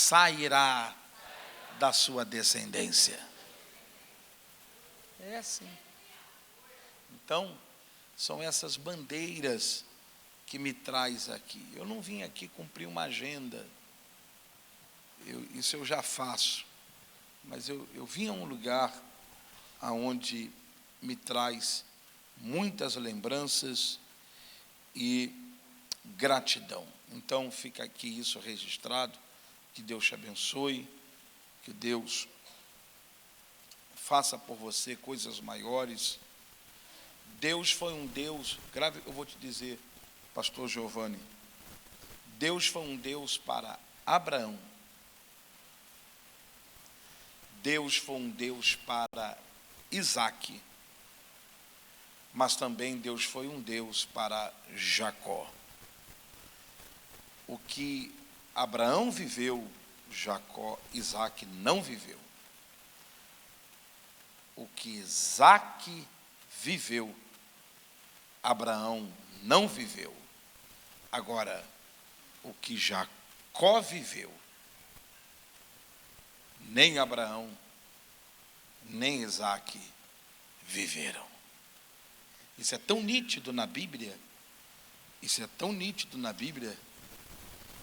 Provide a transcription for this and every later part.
sairá da sua descendência. É assim. Então, são essas bandeiras que me traz aqui. Eu não vim aqui cumprir uma agenda. Isso eu já faço. Mas eu vim a um lugar onde me traz muitas lembranças e gratidão. Então, fica aqui isso registrado. Que Deus te abençoe. Que Deus faça por você coisas maiores. Deus foi um Deus, grave, eu vou te dizer, pastor Giovanni, Deus foi um Deus para Abraão. Deus foi um Deus para Isaque. Mas também Deus foi um Deus para Jacó. O que Abraão viveu, Isaque não viveu. O que Isaque viveu, Abraão não viveu. Agora, o que Jacó viveu, nem Abraão, nem Isaque viveram. Isso é tão nítido na Bíblia,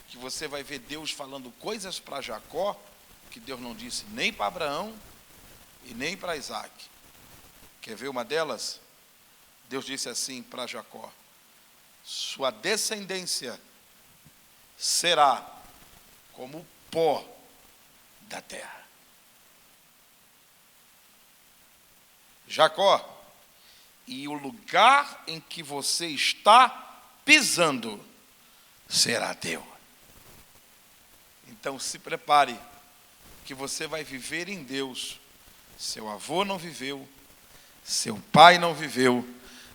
que você vai ver Deus falando coisas para Jacó, que Deus não disse nem para Abraão e nem para Isaque. Quer ver uma delas? Deus disse assim para Jacó: sua descendência será como o pó da terra. Jacó, e o lugar em que você está pisando será teu. Então se prepare, que você vai viver em Deus. Seu avô não viveu, seu pai não viveu,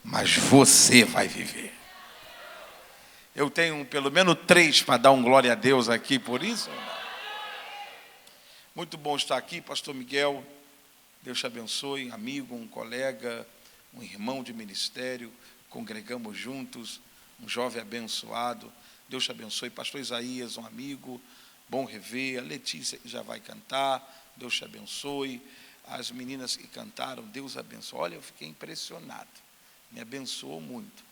mas você vai viver. Eu tenho pelo menos 3 para dar um glória a Deus aqui por isso. Muito bom estar aqui, pastor Miguel. Deus te abençoe, amigo, um colega, um irmão de ministério. Congregamos juntos, um jovem abençoado. Deus te abençoe, pastor Isaías, um amigo, bom rever. A Letícia que já vai cantar, Deus te abençoe. As meninas que cantaram, Deus abençoe. Olha, eu fiquei impressionado, me abençoou muito.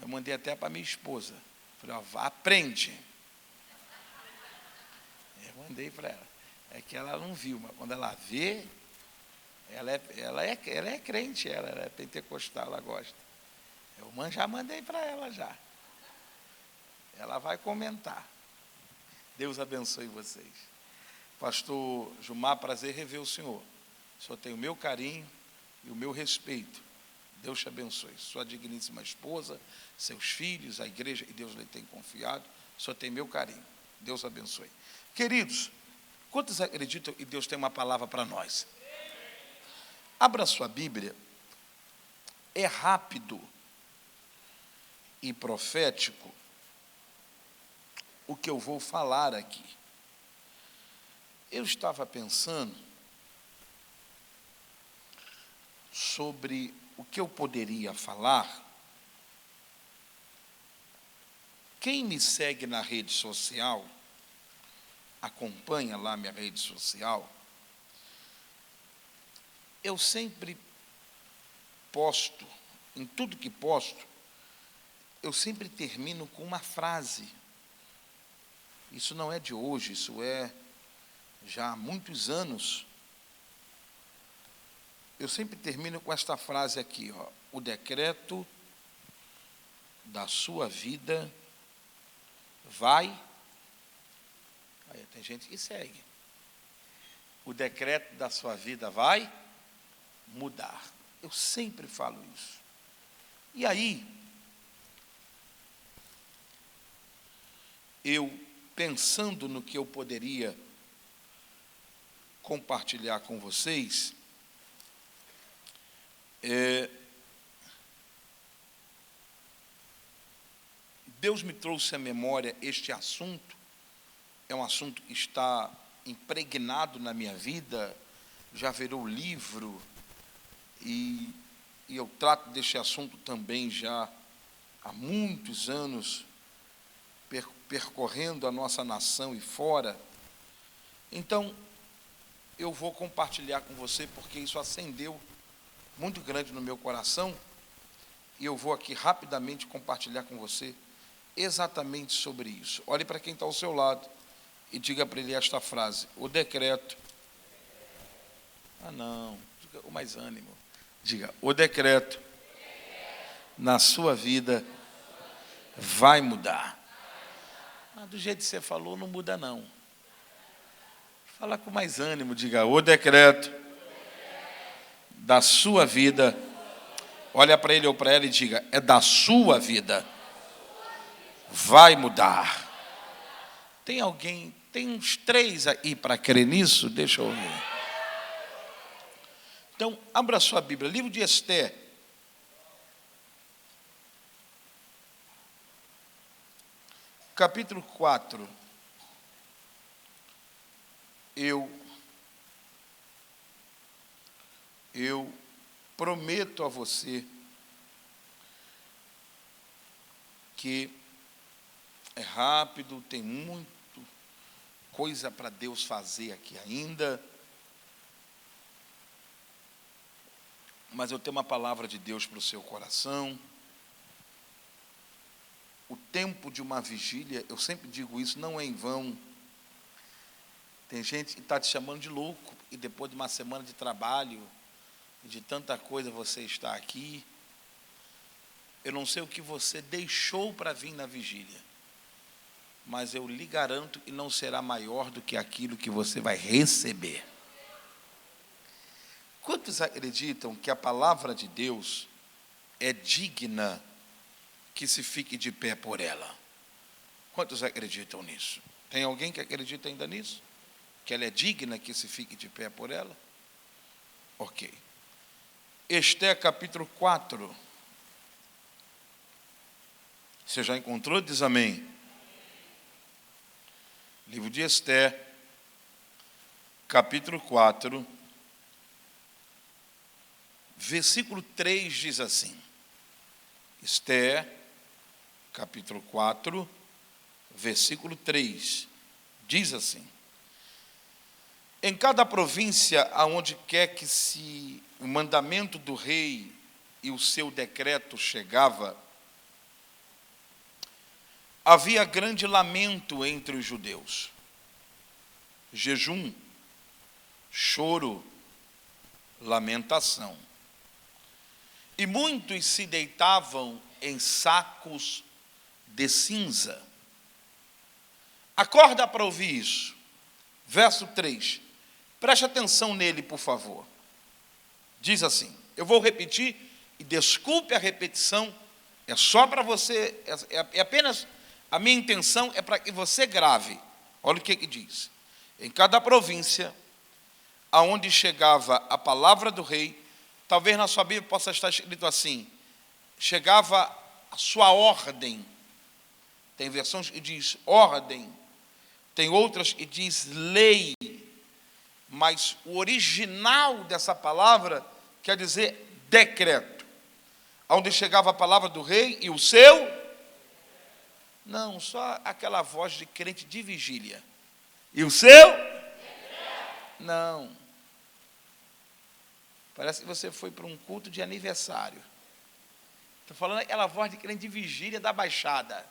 Eu mandei até para minha esposa, falei, ó, aprende. Eu mandei para ela, é que ela não viu, mas quando ela vê, ela é crente, ela é pentecostal, ela gosta. Eu já mandei para ela já. Ela vai comentar. Deus abençoe vocês. Pastor Gilmar, prazer rever o senhor. O senhor tem o meu carinho e o meu respeito. Deus te abençoe. Sua digníssima esposa, seus filhos, a igreja que Deus lhe tem confiado. O senhor tem meu carinho. Deus abençoe. Queridos, quantos acreditam que Deus tem uma palavra para nós? Abra sua Bíblia. É rápido e profético o que eu vou falar aqui. Eu estava pensando sobre o que eu poderia falar. Quem me segue na rede social, acompanha lá minha rede social, eu sempre posto, em tudo que posto, eu sempre termino com uma frase. Isso não é de hoje, isso é já há muitos anos. Eu sempre termino com esta frase aqui, ó: o decreto da sua vida vai... Aí, tem gente que segue. O decreto da sua vida vai mudar. Eu sempre falo isso. E aí, eu, pensando no que eu poderia compartilhar com vocês, Deus me trouxe à memória este assunto. É um assunto que está impregnado na minha vida, já virou livro, e eu trato deste assunto também já há muitos anos, percorrendo a nossa nação e fora. Então, eu vou compartilhar com você, porque isso acendeu muito grande no meu coração, e eu vou aqui rapidamente compartilhar com você exatamente sobre isso. Olhe para quem está ao seu lado e diga para ele esta frase: o decreto. Não, diga o mais ânimo. Diga: o decreto na sua vida vai mudar. Do jeito que você falou, não muda não. Fala com mais ânimo, diga: o decreto da sua vida, olha para ele ou para ela e diga: é da sua vida, vai mudar. Tem alguém, tem uns 3 aí para crer nisso? Deixa eu ver. Então, abra sua Bíblia, livro de Esther, capítulo 4. Eu prometo a você que é rápido, tem muito coisa para Deus fazer aqui ainda, mas eu tenho uma palavra de Deus para o seu coração. O tempo de uma vigília, eu sempre digo isso, não é em vão. Tem gente que está te chamando de louco, e depois de uma semana de trabalho, de tanta coisa, você está aqui. Eu não sei o que você deixou para vir na vigília, mas eu lhe garanto que não será maior do que aquilo que você vai receber. Quantos acreditam que a palavra de Deus é digna que se fique de pé por ela? Quantos acreditam nisso? Tem alguém que acredita ainda nisso? Que ela é digna que se fique de pé por ela? Ok. Esther capítulo 4. Você já encontrou? Diz amém. Livro de Esther, capítulo 4, versículo 3 diz assim. Esther, capítulo 4, versículo 3, diz assim: em cada província, aonde quer que se o mandamento do rei e o seu decreto chegava, havia grande lamento entre os judeus, jejum, choro, lamentação. E muitos se deitavam em sacos de cinza. Acorda para ouvir isso. Verso 3. Preste atenção nele, por favor. Diz assim, eu vou repetir, e desculpe a repetição, é só para você, é apenas, a minha intenção é para que você grave. Olha o que diz. Em cada província, aonde chegava a palavra do rei, talvez na sua Bíblia possa estar escrito assim, chegava a sua ordem. Tem versões que diz ordem, tem outras que diz lei, mas o original dessa palavra quer dizer decreto. Onde chegava a palavra do rei e o seu... Não, só aquela voz de crente de vigília. E o seu? Não. Parece que você foi para um culto de aniversário. Estou falando aquela voz de crente de vigília da Baixada.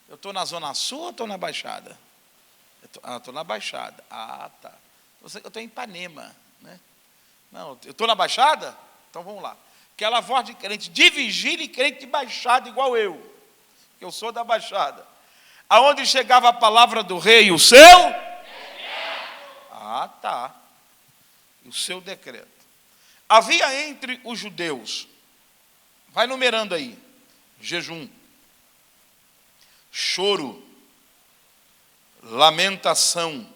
Eu estou na Zona Sul ou estou na Baixada? Estou na Baixada. Ah, tá. Eu estou em Ipanema, né? Não, eu estou na Baixada? Então vamos lá. Aquela voz de crente de vigília e crente de Baixada igual eu. Eu sou da Baixada. Aonde chegava a palavra do rei, o seu? Ah, tá. O seu decreto. Havia entre os judeus, vai numerando aí, jejum, choro, lamentação,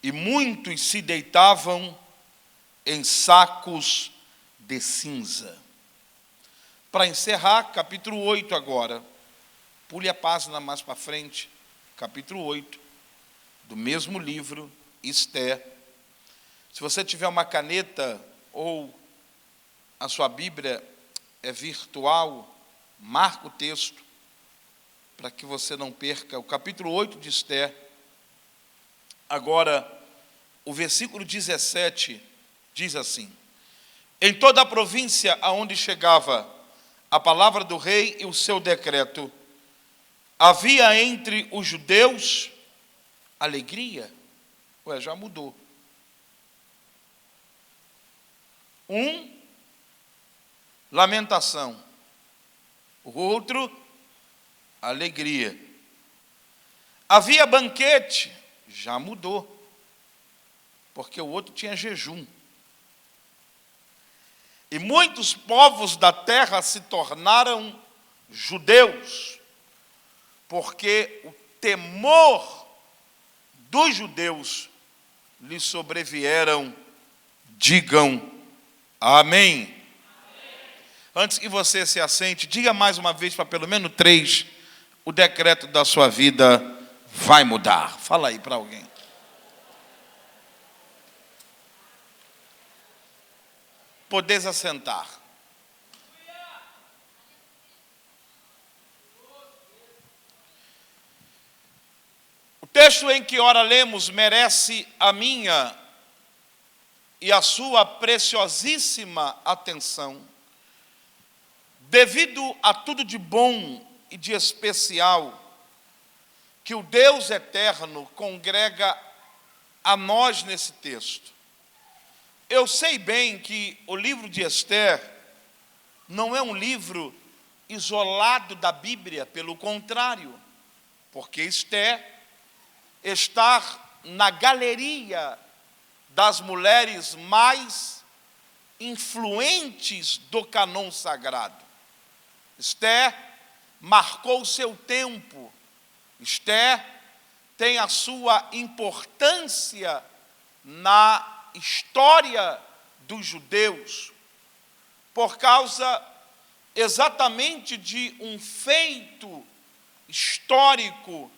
e muitos se deitavam em sacos de cinza. Para encerrar, capítulo 8 agora, pule a página mais para frente, capítulo 8, do mesmo livro, Esther. Se você tiver uma caneta ou a sua Bíblia é virtual, marca o texto, para que você não perca o capítulo 8 de Esther, Agora, o versículo 17 diz assim: em toda a província aonde chegava a palavra do rei e o seu decreto, havia entre os judeus alegria. Ué, já mudou. Lamentação. O outro, alegria. Havia banquete, já mudou, porque o outro tinha jejum. E muitos povos da terra se tornaram judeus, porque o temor dos judeus lhes sobrevieram. Digam amém. Antes que você se assente, diga mais uma vez para pelo menos 3, o decreto da sua vida vai mudar. Fala aí para alguém. Podeis assentar. O texto em que ora lemos merece a minha e a sua preciosíssima atenção, devido a tudo de bom e de especial que o Deus eterno congrega a nós nesse texto. Eu sei bem que o livro de Esther não é um livro isolado da Bíblia, pelo contrário, porque Esther está na galeria das mulheres mais influentes do cânon sagrado. Esther marcou seu tempo. Esther tem a sua importância na história dos judeus, por causa exatamente de um feito histórico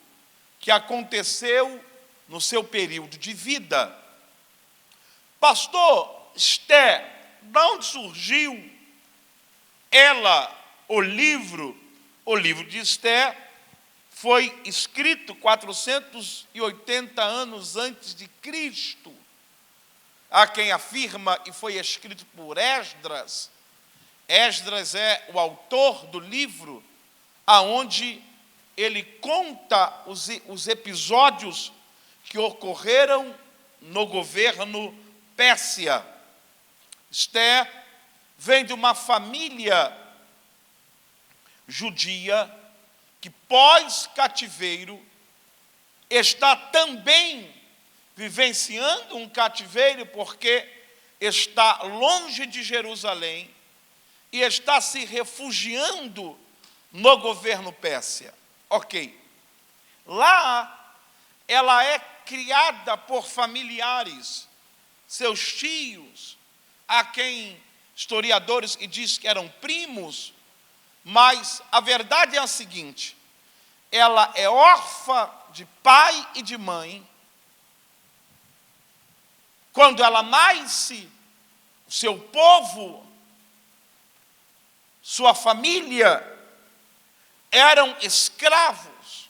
que aconteceu no seu período de vida. Pastor, Esther, de onde surgiu o livro de Esther? Foi escrito 480 anos antes de Cristo. Há quem afirma que foi escrito por Esdras. Esdras é o autor do livro, aonde ele conta os episódios que ocorreram no governo Pérsia. Esther vem de uma família judia que, pós-cativeiro, está também vivenciando um cativeiro, porque está longe de Jerusalém e está se refugiando no governo Pérsia. Ok. Lá, ela é criada por familiares, seus tios, há quem historiadores que dizem que eram primos, mas a verdade é a seguinte: ela é órfã de pai e de mãe. Quando ela nasce, seu povo, sua família eram escravos.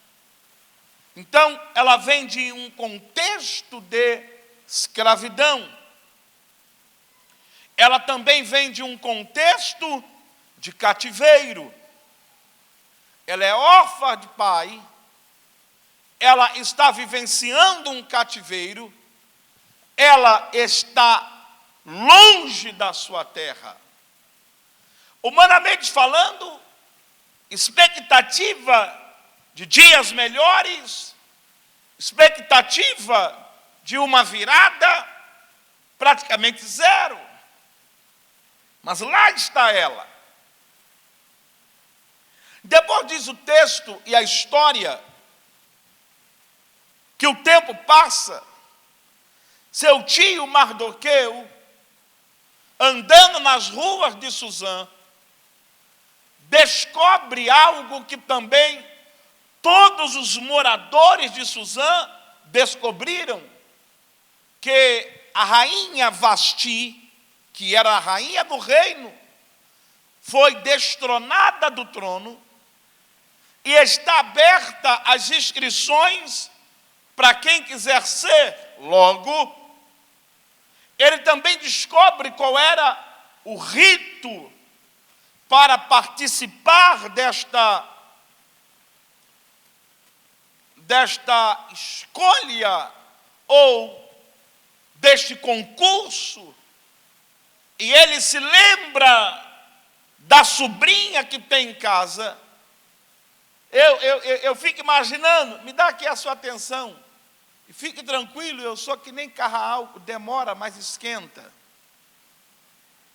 Então, ela vem de um contexto de escravidão. Ela também vem de um contexto de cativeiro. Ela é órfã de pai, ela está vivenciando um cativeiro, ela está longe da sua terra. Humanamente falando, expectativa de dias melhores, expectativa de uma virada, praticamente zero. Mas lá está ela. Depois diz o texto e a história, que o tempo passa, seu tio Mardoqueu, andando nas ruas de Suzã, descobre algo que também todos os moradores de Suzã descobriram, que a rainha Vasti, que era a rainha do reino, foi destronada do trono e está aberta as inscrições para quem quiser ser. Logo, ele também descobre qual era o rito para participar desta escolha ou deste concurso. E ele se lembra da sobrinha que tem em casa. Eu fico imaginando, me dá aqui a sua atenção. E fique tranquilo, eu sou que nem carro a álcool, demora, mas esquenta.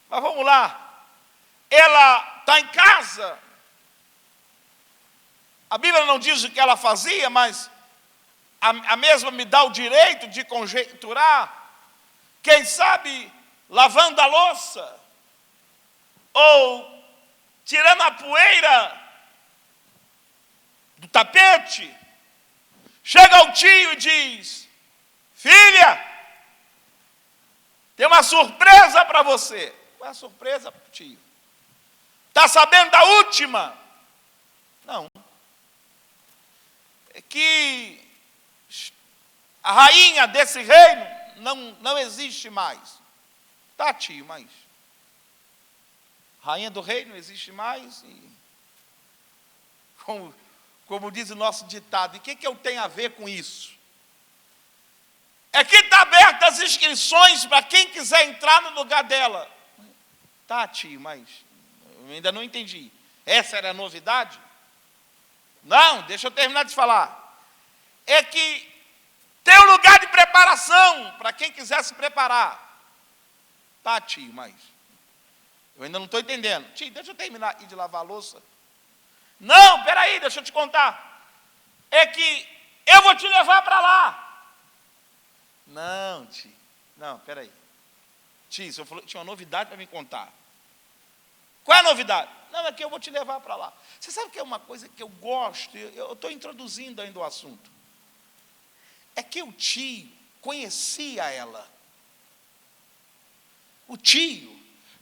Mas vamos lá. Ela está em casa. A Bíblia não diz o que ela fazia, mas a mesma me dá o direito de conjecturar. Quem sabe lavando a louça, ou tirando a poeira do tapete. Chega o tio e diz: filha, tem uma surpresa para você. Qual é a surpresa, tio? Está sabendo da última? Não. É que a rainha desse reino não existe mais. Tá, tio, mas a rainha do reino não existe mais. E como diz o nosso ditado, e o que eu tenho a ver com isso? É que está abertas as inscrições para quem quiser entrar no lugar dela. Tá, tio, mas eu ainda não entendi. Essa era a novidade? Não, deixa eu terminar de falar. É que tem um lugar de preparação para quem quiser se preparar. Tá, tio, mas eu ainda não estou entendendo. Tio, deixa eu terminar de lavar a louça. Não, peraí, deixa eu te contar. É que eu vou te levar para lá. Não, tio. Não, peraí. Tio, você falou, tinha uma novidade para me contar. Qual é a novidade? Não, é que eu vou te levar para lá. Você sabe que é uma coisa que eu gosto, eu estou introduzindo ainda o assunto. É que o tio conhecia ela. O tio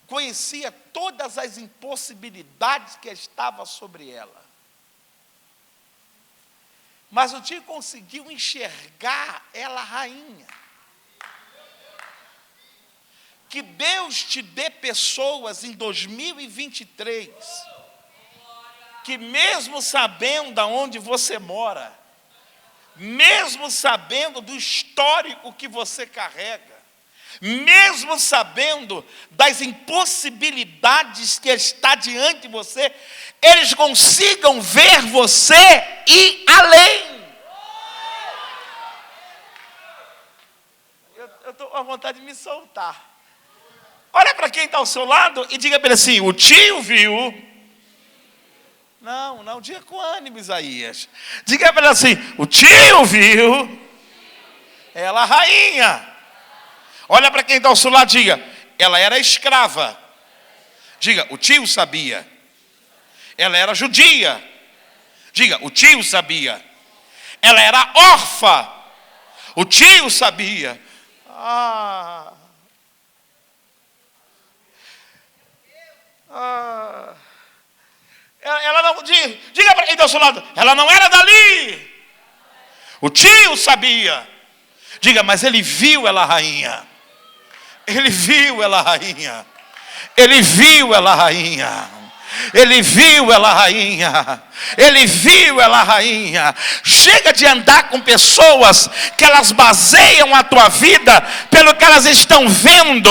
conhecia todas as impossibilidades que estavam sobre ela. Mas o tio conseguiu enxergar ela rainha. Que Deus te dê pessoas em 2023, que mesmo sabendo aonde você mora, mesmo sabendo do histórico que você carrega, mesmo sabendo das impossibilidades que está diante de você, eles consigam ver você ir além. Eu estou com a vontade de me soltar. Olha para quem está ao seu lado e diga para ele assim: o tio viu. Não, diga com ânimo, Isaías. Diga para ele assim: o tio viu. Ela a rainha. Olha para quem está ao seu lado, diga: ela era escrava. Diga: o tio sabia. Ela era judia. Diga: o tio sabia. Ela era órfã. O tio sabia. Ela não, diga para quem está ao seu lado: ela não era dali. O tio sabia. Diga: mas ele viu ela rainha. Ele viu ela rainha. Ele viu ela rainha. Ele viu ela rainha. Ele viu ela rainha. Chega de andar com pessoas que elas baseiam a tua vida pelo que elas estão vendo.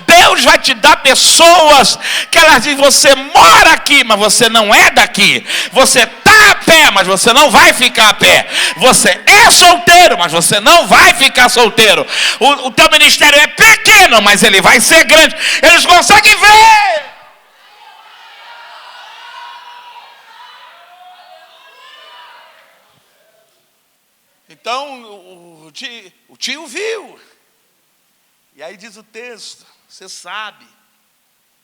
Deus vai te dar pessoas que elas dizem: você mora aqui, mas você não é daqui. Você está a pé, mas você não vai ficar a pé. Você é solteiro, mas você não vai ficar solteiro. O teu ministério é pequeno, mas ele vai ser grande. Eles conseguem ver. Então, o tio viu. E aí diz o texto, você sabe,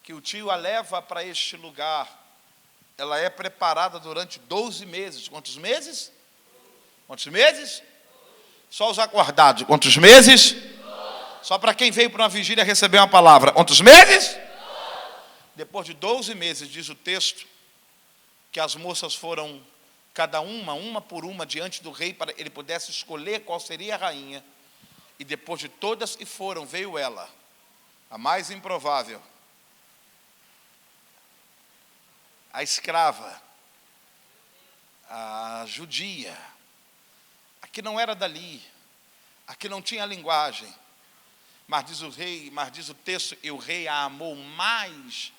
que o tio a leva para este lugar. Ela é preparada durante 12 meses. Quantos meses? Quantos meses? Só os acordados. Quantos meses? Só para quem veio para uma vigília receber uma palavra. Quantos meses? Depois de 12 meses, diz o texto, que as moças foram cada uma por uma, diante do rei, para ele pudesse escolher qual seria a rainha. E depois de todas que foram, veio ela, a mais improvável, a escrava, a judia, a que não era dali, a que não tinha linguagem. Mas diz o texto, e o rei a amou mais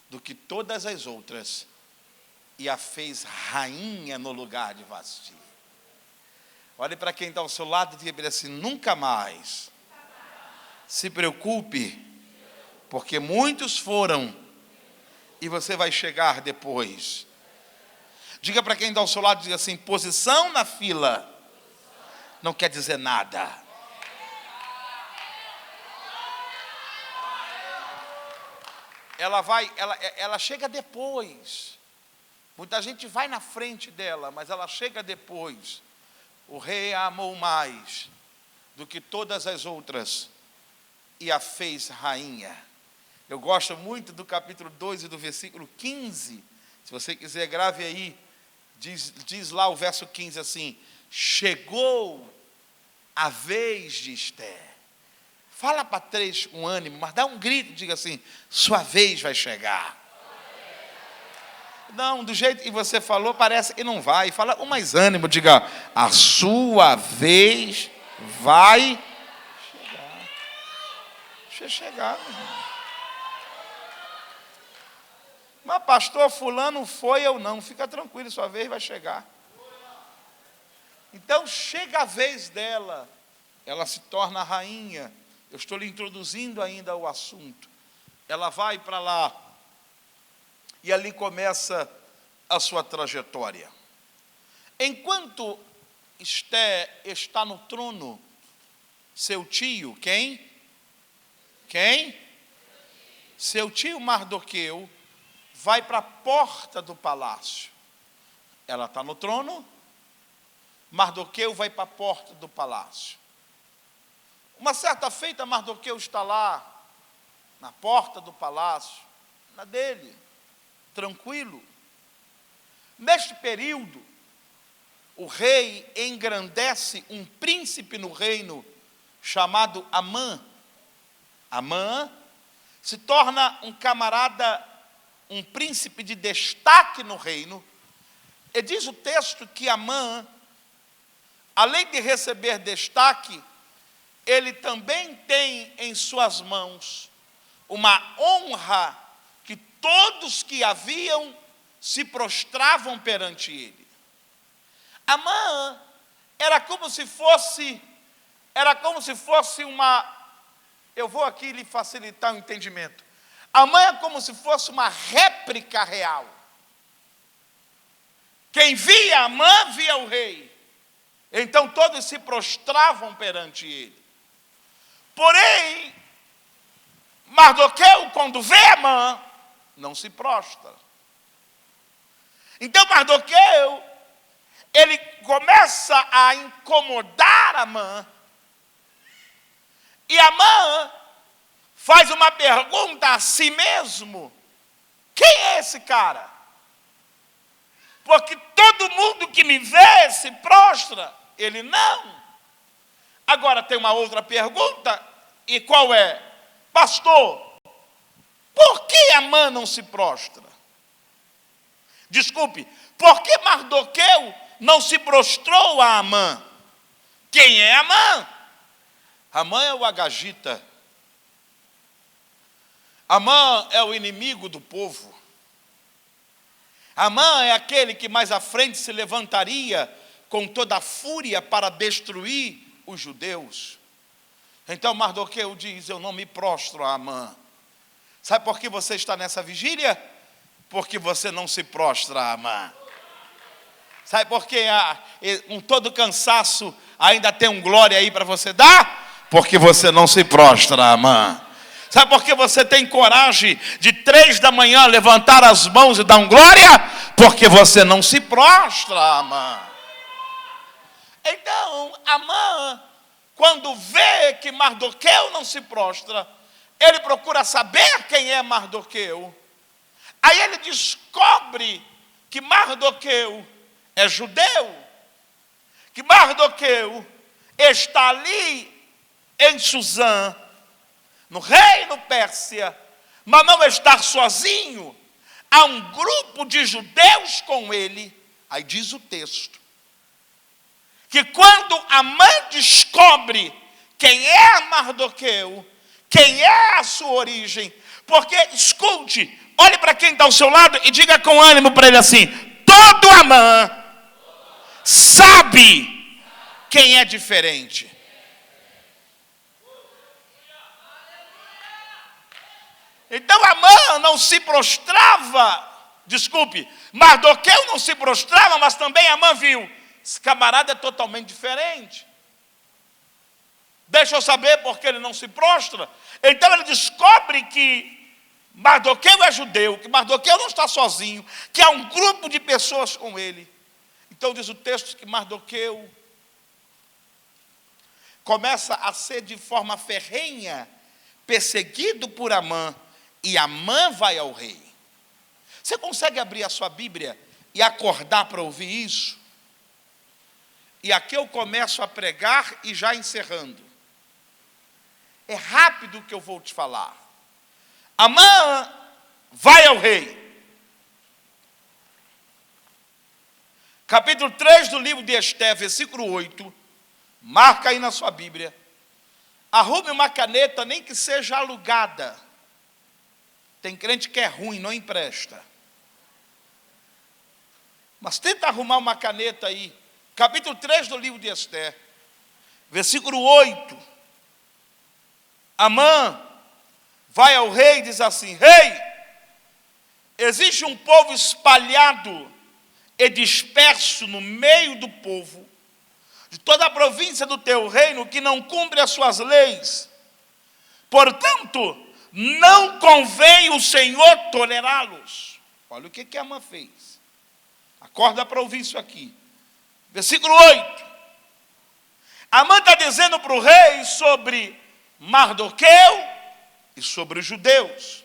do que todas as outras, e a fez rainha no lugar de Vasti. Olhe para quem está ao seu lado e diga assim: nunca mais se preocupe, porque muitos foram e você vai chegar depois. Diga para quem está ao seu lado, diga assim: posição na fila não quer dizer nada. Ela chega depois. Muita gente vai na frente dela, mas ela chega depois. O rei a amou mais do que todas as outras e a fez rainha. Eu gosto muito do capítulo 2 e do versículo 15. Se você quiser, grave aí. Diz lá o verso 15 assim: chegou a vez de Esther. Fala para 3 com ânimo, mas dá um grito, diga assim: sua vez vai chegar. Não, do jeito que você falou, parece que não vai. Fala com mais ânimo, diga: a sua vez vai chegar. Deixa eu chegar, meu irmão. Mas pastor, fulano foi, eu não. Fica tranquilo, sua vez vai chegar. Então chega a vez dela, ela se torna rainha. Eu estou lhe introduzindo ainda o assunto. Ela vai para lá e ali começa a sua trajetória. Enquanto Esther está no trono, seu tio, quem? Seu tio Mardoqueu vai para a porta do palácio. Ela está no trono, Mardoqueu vai para a porta do palácio. Uma certa feita, Mardoqueu está lá, na porta do palácio, na dele, tranquilo. Neste período, o rei engrandece um príncipe no reino, chamado Amã. Amã se torna um camarada, um príncipe de destaque no reino. E diz o texto que Amã, além de receber destaque, ele também tem em suas mãos uma honra que todos que haviam se prostravam perante ele. Amã era como se fosse uma, eu vou aqui lhe facilitar o entendimento. Amã é como se fosse uma réplica real. Quem via Amã, via o rei. Então todos se prostravam perante ele. Porém, Mardoqueu, quando vê Amã, não se prostra. Então Mardoqueu, ele começa a incomodar Amã. E Amã faz uma pergunta a si mesmo: quem é esse cara? Porque todo mundo que me vê se prostra. Ele não. Agora tem uma outra pergunta, e qual é? Pastor, por que Amã não se prostra? Desculpe, por que Mardoqueu não se prostrou a Amã? Quem é Amã? Amã é o agagita. Amã é o inimigo do povo. Amã é aquele que mais à frente se levantaria com toda a fúria para destruir os judeus. Então Mardoqueu diz: eu não me prostro a Amã. Sabe por que você está nessa vigília? Porque você não se prostra a Amã. Sabe por que com todo cansaço ainda tem um glória aí para você dar? Porque você não se prostra a Amã. Sabe por que você tem coragem de 3 da manhã levantar as mãos e dar um glória? Porque você não se prostra a Amã. Então, Amã, quando vê que Mardoqueu não se prostra, ele procura saber quem é Mardoqueu. Aí ele descobre que Mardoqueu é judeu, que Mardoqueu está ali em Suzã, no reino Pérsia, mas não está sozinho, há um grupo de judeus com ele. Aí diz o texto, que quando Amã descobre quem é Mardoqueu, quem é a sua origem, porque, escute, olhe para quem está ao seu lado e diga com ânimo para ele assim: todo Amã sabe quem é diferente. Então Amã não se prostrava, Mardoqueu não se prostrava, mas também Amã viu, esse camarada é totalmente diferente. Deixa eu saber porque ele não se prostra. Então ele descobre que Mardoqueu é judeu, que Mardoqueu não está sozinho, que há um grupo de pessoas com ele. Então diz o texto que Mardoqueu começa a ser de forma ferrenha perseguido por Amã, e Amã vai ao rei. Você consegue abrir a sua Bíblia e acordar para ouvir isso? E aqui eu começo a pregar e já encerrando. É rápido o que eu vou te falar. Amã vai ao rei. Capítulo 3 do livro de Esté, versículo 8. Marca aí na sua Bíblia. Arrume uma caneta, nem que seja alugada. Tem crente que é ruim, não empresta. Mas tenta arrumar uma caneta aí. Capítulo 3 do livro de Esté, versículo 8. Amã vai ao rei e diz assim: rei, existe um povo espalhado e disperso no meio do povo, de toda a província do teu reino, que não cumpre as suas leis. Portanto, não convém o Senhor tolerá-los. Olha o que Amã fez. Acorda para ouvir isso aqui. Versículo 8. Amã está dizendo para o rei sobre Mardoqueu e sobre os judeus.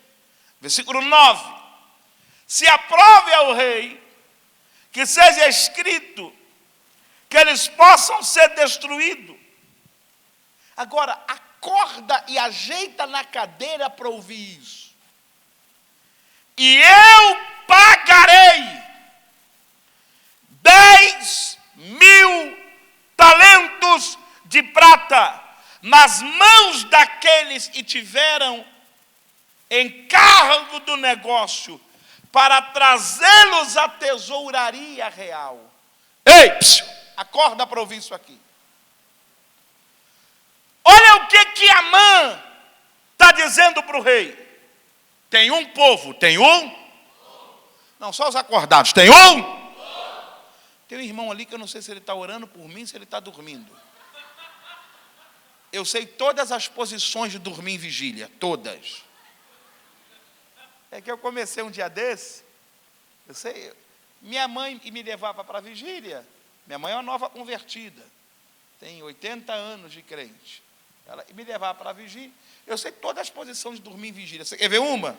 Versículo 9. Se aprove ao rei que seja escrito que eles possam ser destruídos. Agora, acorda e ajeita na cadeira para ouvir isso. E eu pagarei 10.000 talentos de prata nas mãos daqueles que tiveram encargo do negócio, para trazê-los à tesouraria real. Ei, acorda para ouvir isso aqui. Olha o que Amã está dizendo para o rei. Tem um povo, tem um? Não, só os acordados, tem um? Tem um irmão ali que eu não sei se ele está orando por mim, se ele está dormindo. Eu sei todas as posições de dormir em vigília, todas. É que eu comecei um dia desse, eu sei, minha mãe me levava para a vigília. Minha mãe é uma nova convertida, tem 80 anos de crente. Ela me levava para a vigília. Eu sei todas as posições de dormir em vigília. Você quer ver uma?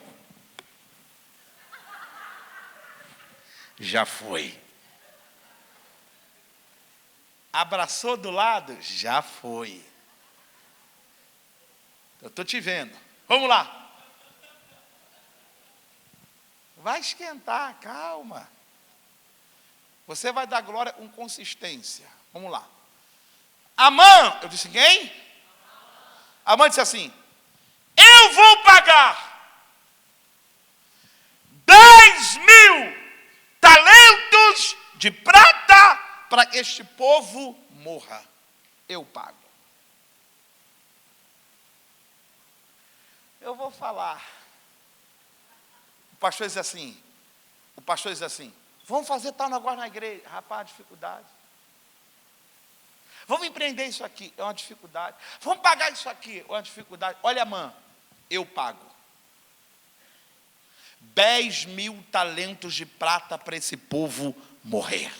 Já foi. Abraçou do lado? Já foi. Eu estou te vendo. Vamos lá. Vai esquentar, calma. Você vai dar glória com consistência. Vamos lá. Amã, eu disse quem? Amã disse assim: eu vou pagar 10.000 talentos de prata para que este povo morra. Eu pago. Eu vou falar. O pastor diz assim, vamos fazer tal negócio na igreja. Rapaz, dificuldade. Vamos empreender isso aqui, é uma dificuldade. Vamos pagar isso aqui, é uma dificuldade. Olha, Amã, eu pago 10.000 talentos de prata para esse povo morrer.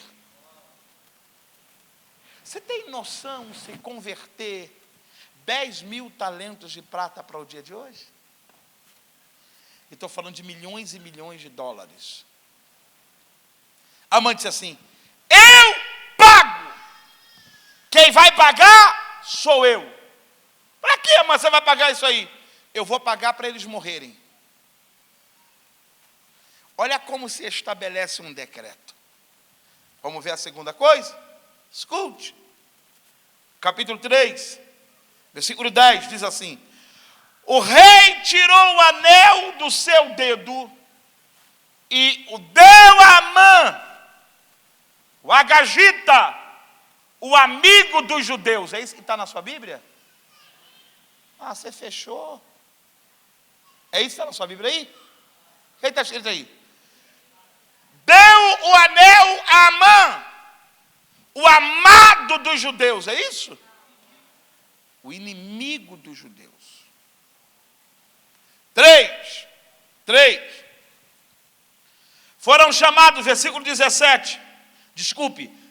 Você tem noção se converter 10.000 talentos de prata para o dia de hoje? E estou falando de milhões e milhões de dólares. Amã disse assim: Eu pago. Quem vai pagar sou eu. Para que, mas você vai pagar isso aí? Eu vou pagar para eles morrerem. Olha como se estabelece um decreto. Vamos ver a segunda coisa? Escute. Capítulo 3, versículo 10, diz assim: o rei tirou o anel do seu dedo e o deu a Amã, o Agagita, o amigo dos judeus. É isso que está na sua Bíblia? Ah, você fechou. É isso que está na sua Bíblia aí? O que está escrito aí? Deu o anel a Amã, o amado dos judeus. É isso? O inimigo dos judeus. 3. Foram chamados, versículo 17,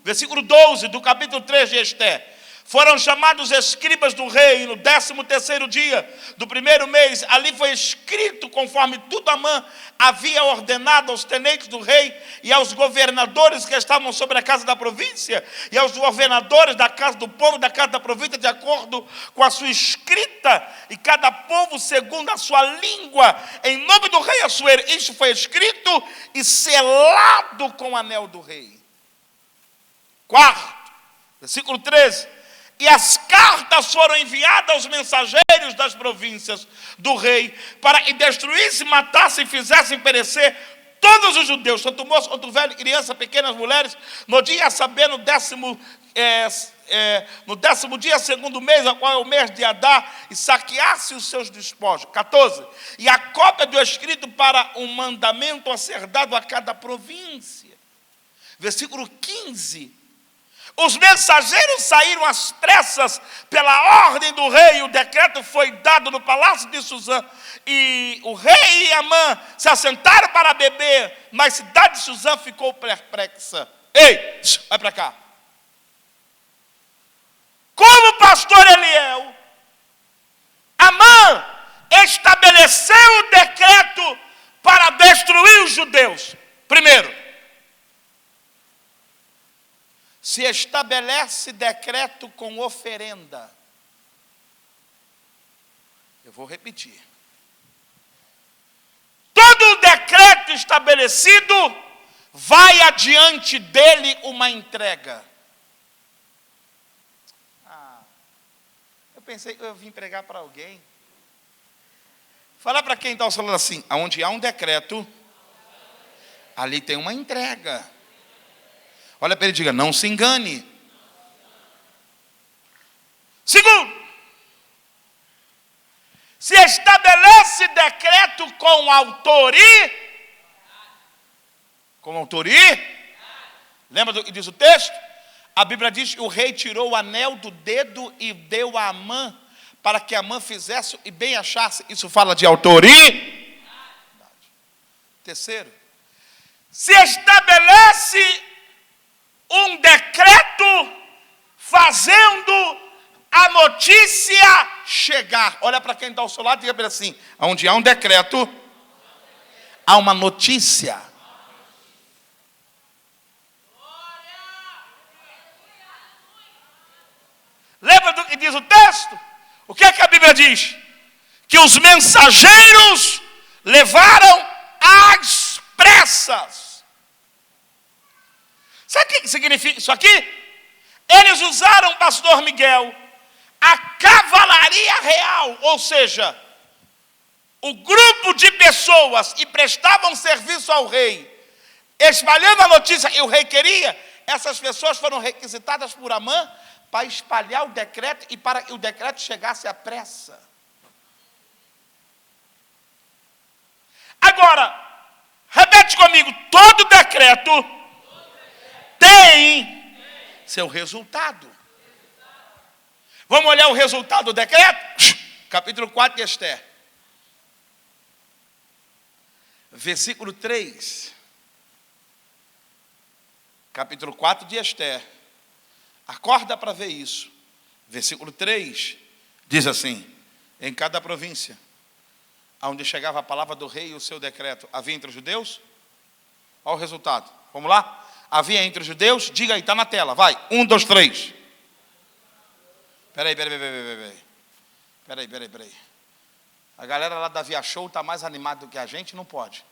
versículo 12 do capítulo 3 de Esté. Foram chamados escribas do rei no 13º dia do primeiro mês. Ali foi escrito conforme tudo Amã havia ordenado aos tenentes do rei e aos governadores que estavam sobre a casa da província e aos governadores da casa do povo, da casa da província, de acordo com a sua escrita, e cada povo segundo a sua língua, em nome do rei Assuero. Isso foi escrito e selado com o anel do rei. 4, versículo 13. E as cartas foram enviadas aos mensageiros das províncias do rei para que destruíssem, matassem e fizessem perecer todos os judeus, tanto moço quanto velho, criança, pequenas mulheres, no dia a saber, no 10º dia, segundo mês, ao qual é o mês de Adar, e saqueasse os seus despojos. 14. E a cópia do escrito para um mandamento a ser dado a cada província. Versículo 15. Os mensageiros saíram às pressas pela ordem do rei. O decreto foi dado no palácio de Suzã. E o rei e Amã se assentaram para beber, mas a cidade de Suzã ficou perplexa. Ei, vai para cá. Como o pastor Eliel, Amã estabeleceu o decreto para destruir os judeus. Primeiro, se estabelece decreto com oferenda. Eu vou repetir. Todo decreto estabelecido vai adiante dele uma entrega. Eu pensei que eu vim pregar para alguém. Fala para quem está falando assim: onde há um decreto, ali tem uma entrega. Olha para ele e diga: não se engane. Segundo, se estabelece decreto com autoria. Lembra do que diz o texto? A Bíblia diz que o rei tirou o anel do dedo e deu a Amã, para que Amã fizesse e bem achasse. Isso fala de autoria. Terceiro, se estabelece um decreto fazendo a notícia chegar. Olha para quem está ao seu lado e diga assim: onde há um decreto, há uma notícia. Lembra do que diz o texto? O que é que a Bíblia diz? Que os mensageiros levaram às pressas. Sabe o que significa isso aqui? Eles usaram, pastor Miguel, a cavalaria real, ou seja, o grupo de pessoas que prestavam serviço ao rei, espalhando a notícia que o rei queria. Essas pessoas foram requisitadas por Amã para espalhar o decreto e para que o decreto chegasse à pressa. Agora, repete comigo: todo decreto tem seu resultado. Vamos olhar o resultado do decreto? Capítulo 4 de Esté. Versículo 3. Capítulo 4 de Esté. Acorda para ver isso. Versículo 3 diz assim: em cada província, aonde chegava a palavra do rei e o seu decreto, havia entre os judeus. Olha o resultado. Vamos lá? havia entre os judeus, diga aí, está na tela, vai, 1, 2, 3. Peraí. A galera lá da Via Show está mais animada do que a gente, não pode.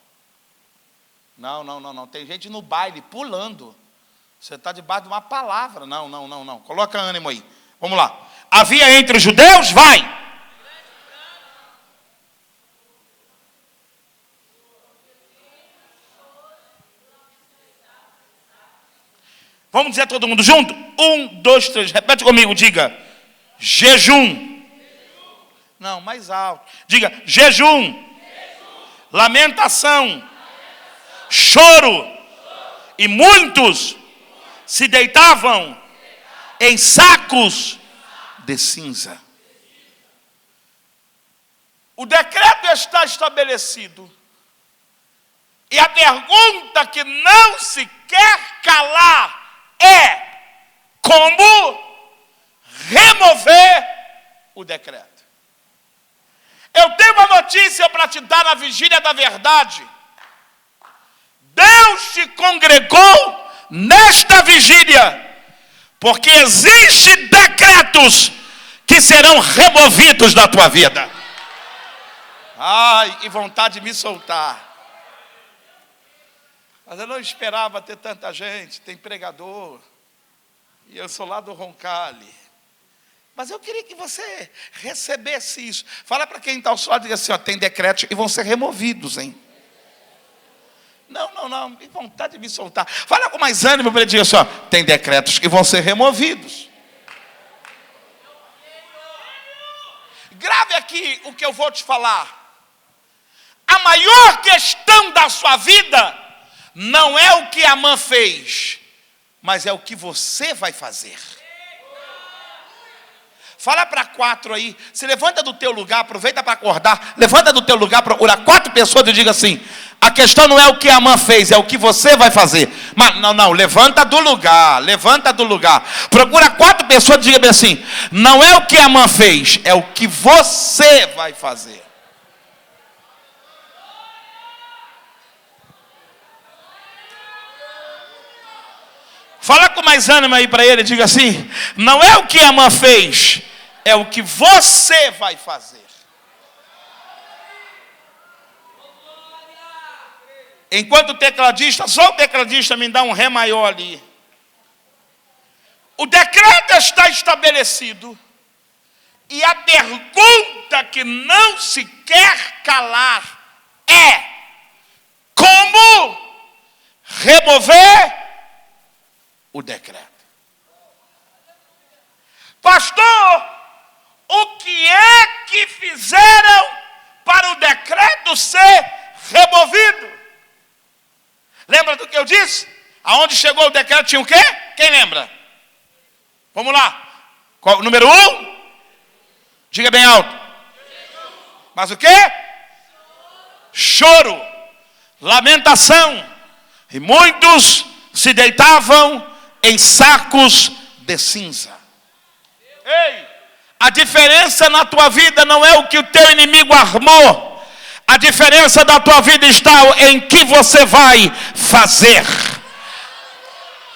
Não. Tem gente no baile pulando. Você está debaixo de uma palavra. Não. Coloca ânimo aí. Vamos lá. Havia entre os judeus, vai. Vamos dizer todo mundo junto? 1, 2, 3. Repete comigo, diga. Jejum. Não, mais alto. Diga, jejum. Lamentação. Choro. E muitos se deitavam em sacos de cinza. O decreto está estabelecido. E a pergunta que não se quer calar é: como remover o decreto? Eu tenho uma notícia para te dar na vigília da verdade. Deus te congregou nesta vigília, porque existem decretos que serão removidos da tua vida. Ai, que vontade de me soltar. Mas eu não esperava ter tanta gente, tem pregador, e eu sou lá do Roncalli. Mas eu queria que você recebesse isso. Fala para quem está ao seu lado e diga assim, ó, tem decretos e vão ser removidos, hein? Não, que vontade de me soltar. Fala com mais ânimo para ele dizer assim, ó, tem decretos que vão ser removidos. Grave aqui o que eu vou te falar. A maior questão da sua vida não é o que Amã fez, mas é o que você vai fazer. Fala para 4 aí, se levanta do teu lugar, aproveita para acordar, levanta do teu lugar, procura 4 pessoas e diga assim, a questão não é o que Amã fez, é o que você vai fazer. Mas não, levanta do lugar. Procura 4 pessoas e diga bem assim, não é o que Amã fez, é o que você vai fazer. Fala com mais ânimo aí para ele, diga assim, não é o que Amã fez, é o que você vai fazer. Enquanto o tecladista, só o tecladista me dá um ré maior ali. O decreto está estabelecido. E a pergunta que não se quer calar é: como remover o decreto? Pastor, o que é que fizeram para o decreto ser removido? Lembra do que eu disse? Aonde chegou o decreto tinha o quê? Quem lembra? Vamos lá. Qual, número 1? Diga bem alto. Mas o quê? Choro. Lamentação. E muitos se deitavam em sacos de cinza. Ei, a diferença na tua vida não é o que o teu inimigo armou. A diferença da tua vida está em que você vai fazer.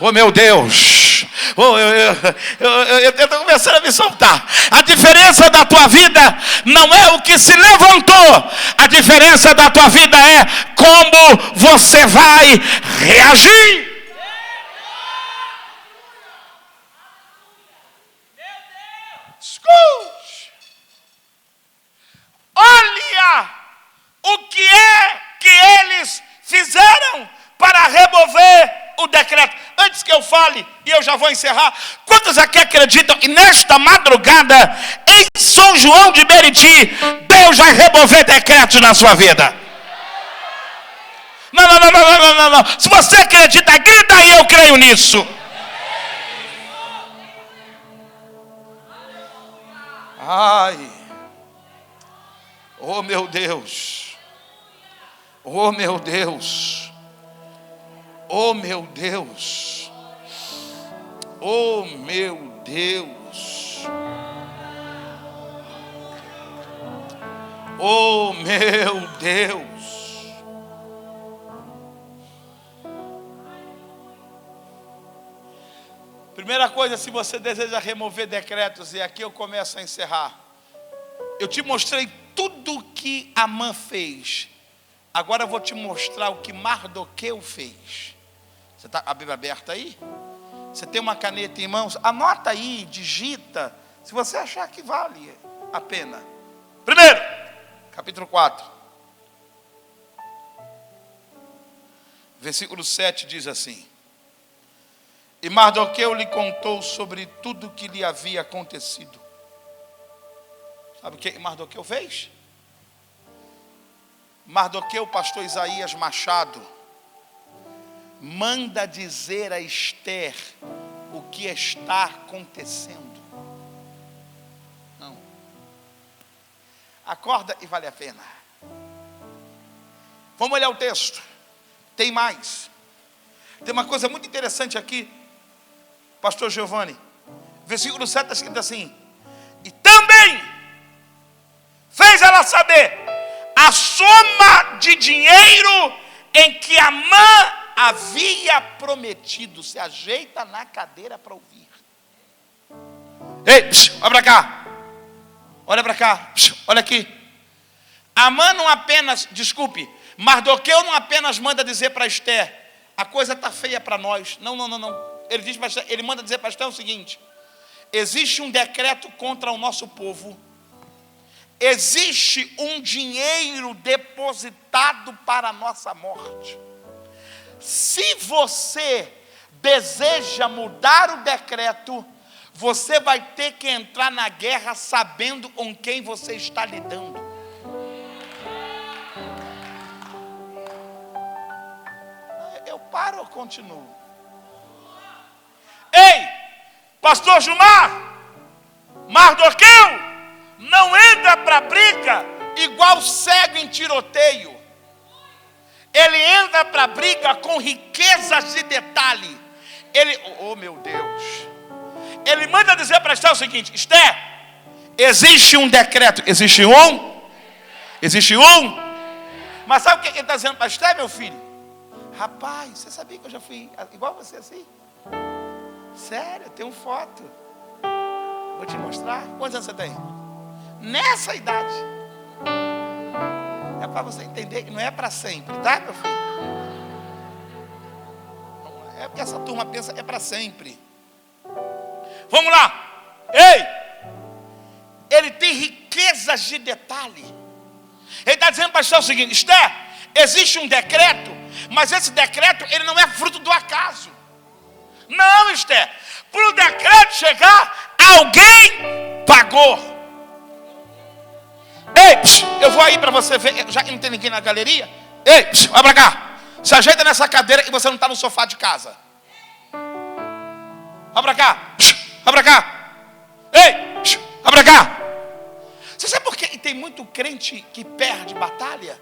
Oh meu Deus, eu estou começando a me soltar. A diferença da tua vida não é o que se levantou. A diferença da tua vida é como você vai reagir. Escute. Olha o que é que eles fizeram para remover o decreto. Antes que eu fale, e eu já vou encerrar, quantos aqui acreditam que nesta madrugada, em São João de Meriti, Deus vai remover decretos na sua vida? Não. Se você acredita, grita aí, eu creio nisso. Ai, oh meu Deus, oh meu Deus, oh meu Deus, oh meu Deus, oh meu Deus. Primeira coisa, se você deseja remover decretos, e aqui eu começo a encerrar. Eu te mostrei tudo o que Amã fez. Agora eu vou te mostrar o que Mardoqueu fez. Você está com a Bíblia aberta aí? Você tem uma caneta em mãos? Anota aí, digita, se você achar que vale a pena. Primeiro, capítulo 4. Versículo 7 diz assim: e Mardoqueu lhe contou sobre tudo o que lhe havia acontecido. Sabe o que Mardoqueu fez? Mardoqueu, pastor Isaías Machado, manda dizer a Esther o que está acontecendo. Não. Acorda e vale a pena. Vamos olhar o texto. Tem mais. Tem uma coisa muito interessante aqui, pastor Giovanni. Versículo 7 está escrito assim: e também fez ela saber a soma de dinheiro em que Amã havia prometido. Se ajeita na cadeira para ouvir. Ei, olha para cá. Olha para cá. Olha aqui. Amã não apenas, Mardoqueu não apenas manda dizer para Esther: a coisa está feia para nós. Não. Ele manda dizer para Esther o seguinte: existe um decreto contra o nosso povo. Existe um dinheiro depositado para a nossa morte. Se você deseja mudar o decreto, você vai ter que entrar na guerra sabendo com quem você está lidando. Eu paro ou continuo? Ei, pastor Gilmar, Mardoqueu não entra para a briga igual cego em tiroteio. Ele entra para a briga com riquezas de detalhe. Oh meu Deus. Ele manda dizer para Esther o seguinte: Esther, existe um decreto. Existe um? Mas sabe o que ele está dizendo para Esther, meu filho? Rapaz, você sabia que eu já fui igual você assim? Sério, eu tenho foto. Vou te mostrar. Quantos anos você tem? Nessa idade. É para você entender que não é para sempre, tá, meu filho? É porque essa turma pensa que é para sempre. Vamos lá. Ei! Ele tem riquezas de detalhe. Ele está dizendo para Esther o seguinte: Esther, existe um decreto, mas esse decreto ele não é fruto do acaso. Não, Esther. Para o decreto chegar, alguém pagou. Ei, eu vou aí para você ver, já que não tem ninguém na galeria. Ei, vai para cá. Se ajeita nessa cadeira e você não está no sofá de casa. Vai para cá. Vai para cá. Ei, vai para cá. Você sabe por que tem muito crente que perde batalha?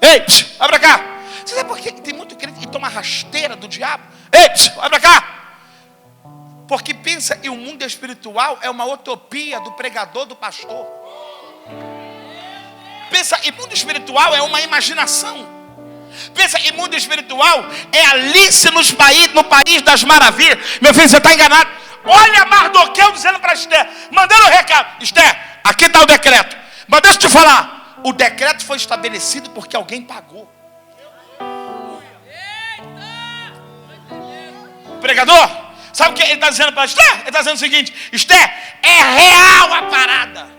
Ei, vai para cá. Você sabe por que tem muito crente que toma rasteira do diabo? Ei, vai para cá. Porque pensa que o mundo espiritual é uma utopia do pregador, do pastor. Pensa que mundo espiritual é uma imaginação. Pensa que mundo espiritual é Alice no país das maravilhas. Meu filho, você está enganado. Olha Mardoqueu dizendo para Esther, mandando o recado: Esther, aqui está o decreto. Mas deixa eu te falar, o decreto foi estabelecido porque alguém pagou. Pregador, sabe o que ele está dizendo para Esther? Ele está dizendo o seguinte: Esther, é real a parada.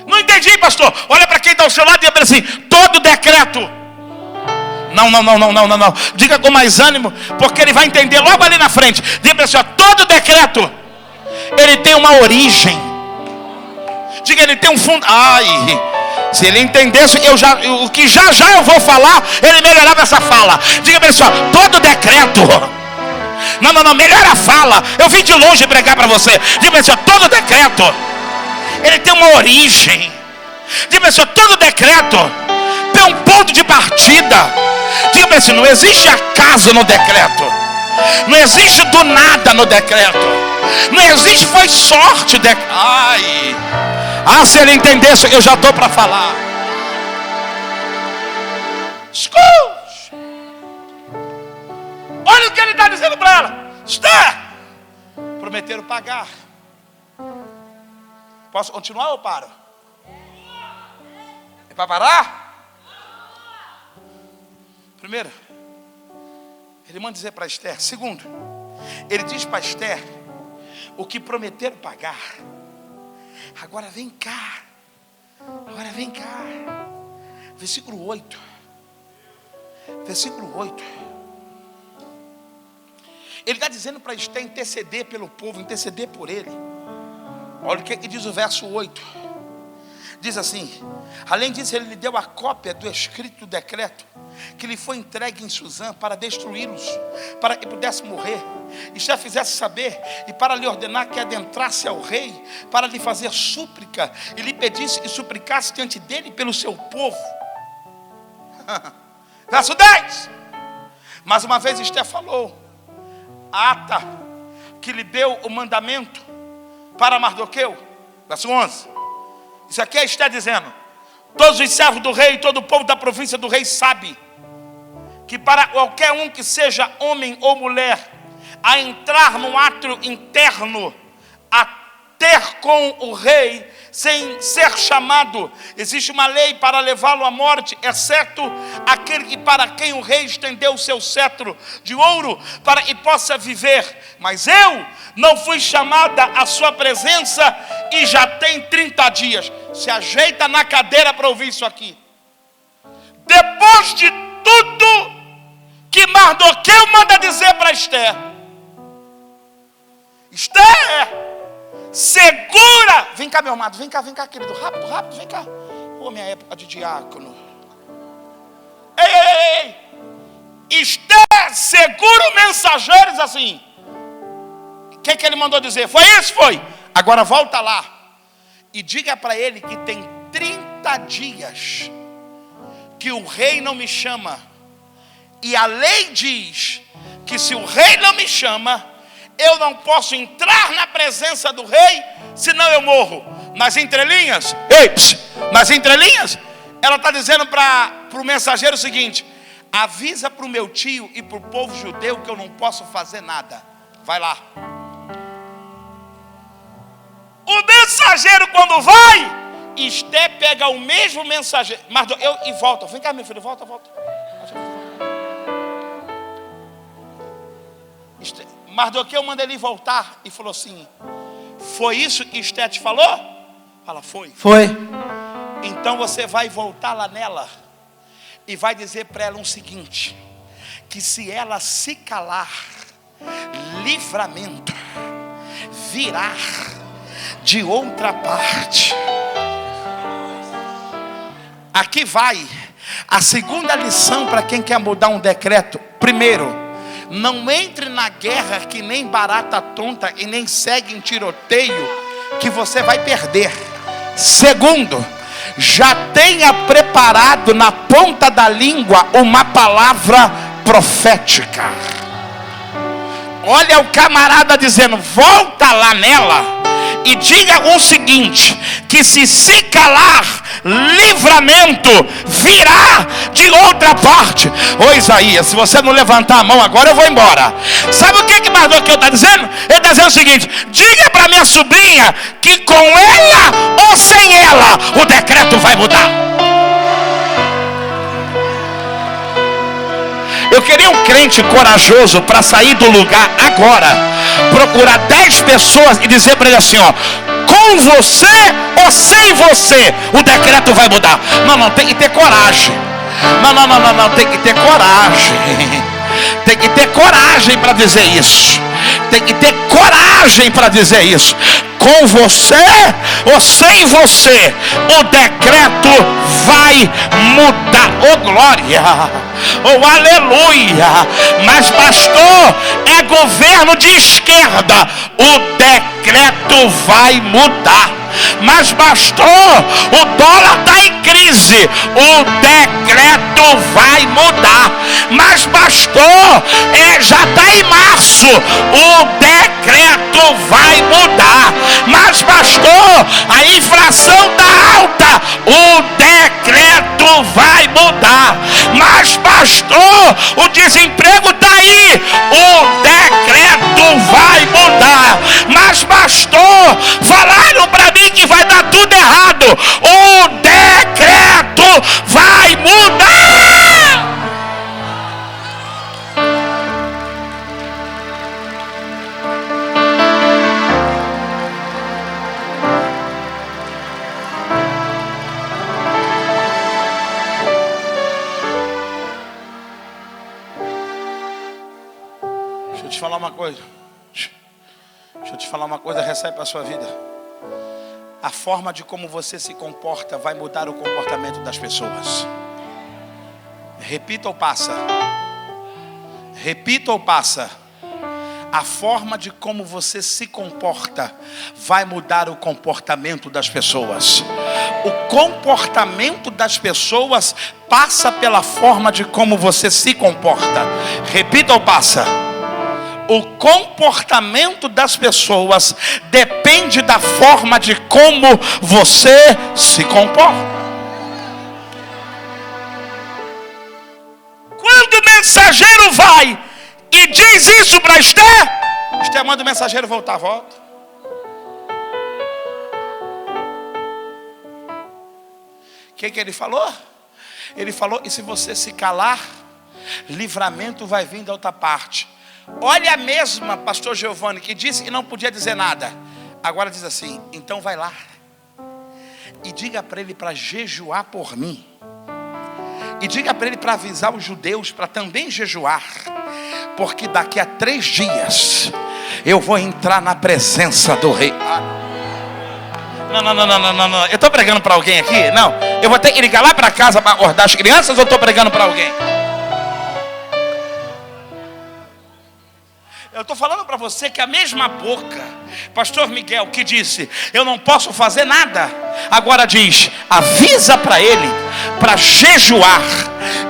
Não entendi, pastor. Olha para quem está ao seu lado e diga assim: todo decreto. Não. Diga com mais ânimo, porque ele vai entender logo ali na frente. Diga para ele assim: todo decreto, ele tem uma origem. Diga, ele tem um fundo. Ai, se ele entendesse, o que já eu vou falar, ele melhorava essa fala. Diga para ele assim: todo decreto. Não, melhora a fala. Eu vim de longe pregar para você. Diga para ele assim: todo decreto, ele tem uma origem. Diga assim: todo decreto tem um ponto de partida. Diga assim: não existe acaso no decreto. Não existe do nada no decreto. Não existe foi sorte. Se ele entendesse, eu já estou para falar. Escute. Olha o que ele está dizendo para ela. Esther, prometeram pagar. Posso continuar ou paro? É para parar? Primeiro, ele manda dizer para Esther. Segundo, ele diz para Esther o que prometeram pagar. Agora vem cá. Agora vem cá. Versículo 8. Versículo 8. Ele está dizendo para Esther interceder pelo povo, interceder por ele. Olha o que diz o verso 8. Diz assim: além disso, ele lhe deu a cópia do escrito do decreto que lhe foi entregue em Suzã para destruí-los, para que pudesse morrer. Esther fizesse saber, e para lhe ordenar que adentrasse ao rei, para lhe fazer súplica, e lhe pedisse e suplicasse diante dele pelo seu povo. Verso 10. Mais uma vez Esther falou a ata que lhe deu o mandamento para Mardoqueu. Verso 11. Isso aqui é Esther dizendo: todos os servos do rei, todo o povo da província do rei sabe que para qualquer um que seja homem ou mulher a entrar no átrio interno, a ter com o rei, sem ser chamado, existe uma lei para levá-lo à morte, exceto aquele que para quem o rei estendeu o seu cetro de ouro para que possa viver. Mas eu não fui chamada à sua presença e já tem 30 dias. Se ajeita na cadeira para ouvir isso aqui. Depois de tudo que Mardoqueu manda dizer para Esther, Esther, segura. Vem cá, meu amado, vem cá, querido. Rápido, rápido, vem cá. Ô, minha época de diácono. Ei. Esther, segura o mensageiro, diz assim. O que ele mandou dizer? Foi isso? Foi. Agora volta lá e diga para ele que tem 30 dias que o rei não me chama. E a lei diz que se o rei não me chama, eu não posso entrar na presença do rei, senão eu morro. Nas entrelinhas, nas entrelinhas, ela está dizendo para o mensageiro o seguinte: avisa para o meu tio e para o povo judeu que eu não posso fazer nada. Vai lá. O mensageiro, quando vai, Esther pega o mesmo mensageiro, e volta. Vem cá, meu filho, volta. Mardoqueu manda ele voltar e falou assim: foi isso que Esther te falou? Fala, foi. Então você vai voltar lá nela e vai dizer para ela o seguinte: que se ela se calar, livramento virá de outra parte. Aqui vai a segunda lição para quem quer mudar um decreto. Primeiro, não entre na guerra que nem barata tonta e nem segue em tiroteio, que você vai perder. Segundo, já tenha preparado na ponta da língua uma palavra profética. Olha o camarada dizendo: volta lá nela e diga o seguinte: que se calar, livramento virá de outra parte. Ô Isaías, se você não levantar a mão agora, eu vou embora. Sabe o que Mardoqueu está dizendo? Ele está dizendo o seguinte: diga para minha sobrinha que com ela ou sem ela o decreto vai mudar. Eu queria um crente corajoso para sair do lugar agora, procurar 10 pessoas e dizer para ele assim: ó, com você ou sem você o decreto vai mudar. Não, tem que ter coragem. Não, tem que ter coragem. Tem que ter coragem para dizer isso. Tem que ter coragem para dizer isso. Com você ou sem você o decreto vai mudar. Oh glória, oh aleluia. Mas pastor, é governo de esquerda, o decreto vai mudar. Mas pastor, o dólar está em crise, o decreto vai mudar. Mas pastor, já está em março, o decreto vai mudar. Mas pastor, a inflação está alta, o decreto vai mudar. Mas pastor, o desemprego está aí, pastor, falaram para mim que vai dar tudo errado. O decreto vai mudar. Deixa eu te falar uma coisa. Deixa eu te falar uma coisa, recebe para a sua vida. A forma de como você se comporta vai mudar o comportamento das pessoas. Repita ou passa? Repita ou passa? A forma de como você se comporta vai mudar o comportamento das pessoas. O comportamento das pessoas passa pela forma de como você se comporta. Repita ou passa? O comportamento das pessoas depende da forma de como você se comporta. Quando o mensageiro vai e diz isso para Esther, Esther manda o mensageiro voltar, volta. O que ele falou? Ele falou, e se você se calar, livramento vai vir da outra parte. Olha a mesma pastor Giovanni que disse e não podia dizer nada. Agora diz assim, então vai lá e diga para ele para jejuar por mim. E diga para ele para avisar os judeus para também jejuar. Porque daqui a 3 dias eu vou entrar na presença do rei. Não. Eu estou pregando para alguém aqui? Não. Eu vou ter que ligar lá para casa para acordar as crianças ou estou pregando para alguém? Eu estou falando para você que a mesma boca, pastor Miguel, que disse, eu não posso fazer nada, agora diz, avisa para ele, para jejuar,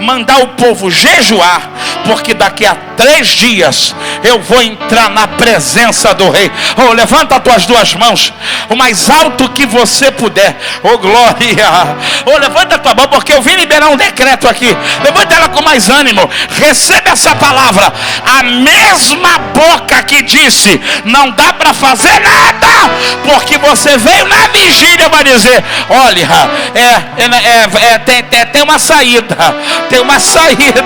mandar o povo jejuar, porque daqui a 3 dias, eu vou entrar na presença do rei. Oh, levanta as tuas 2 mãos, o mais alto que você puder, oh glória, oh levanta a tua mão, porque eu vim liberar um decreto aqui, levanta ela com mais ânimo, recebe essa palavra, a mesma boca que disse, não dá para fazer nada, porque você veio na vigília, vai dizer, olha, tem uma saída, tem uma saída,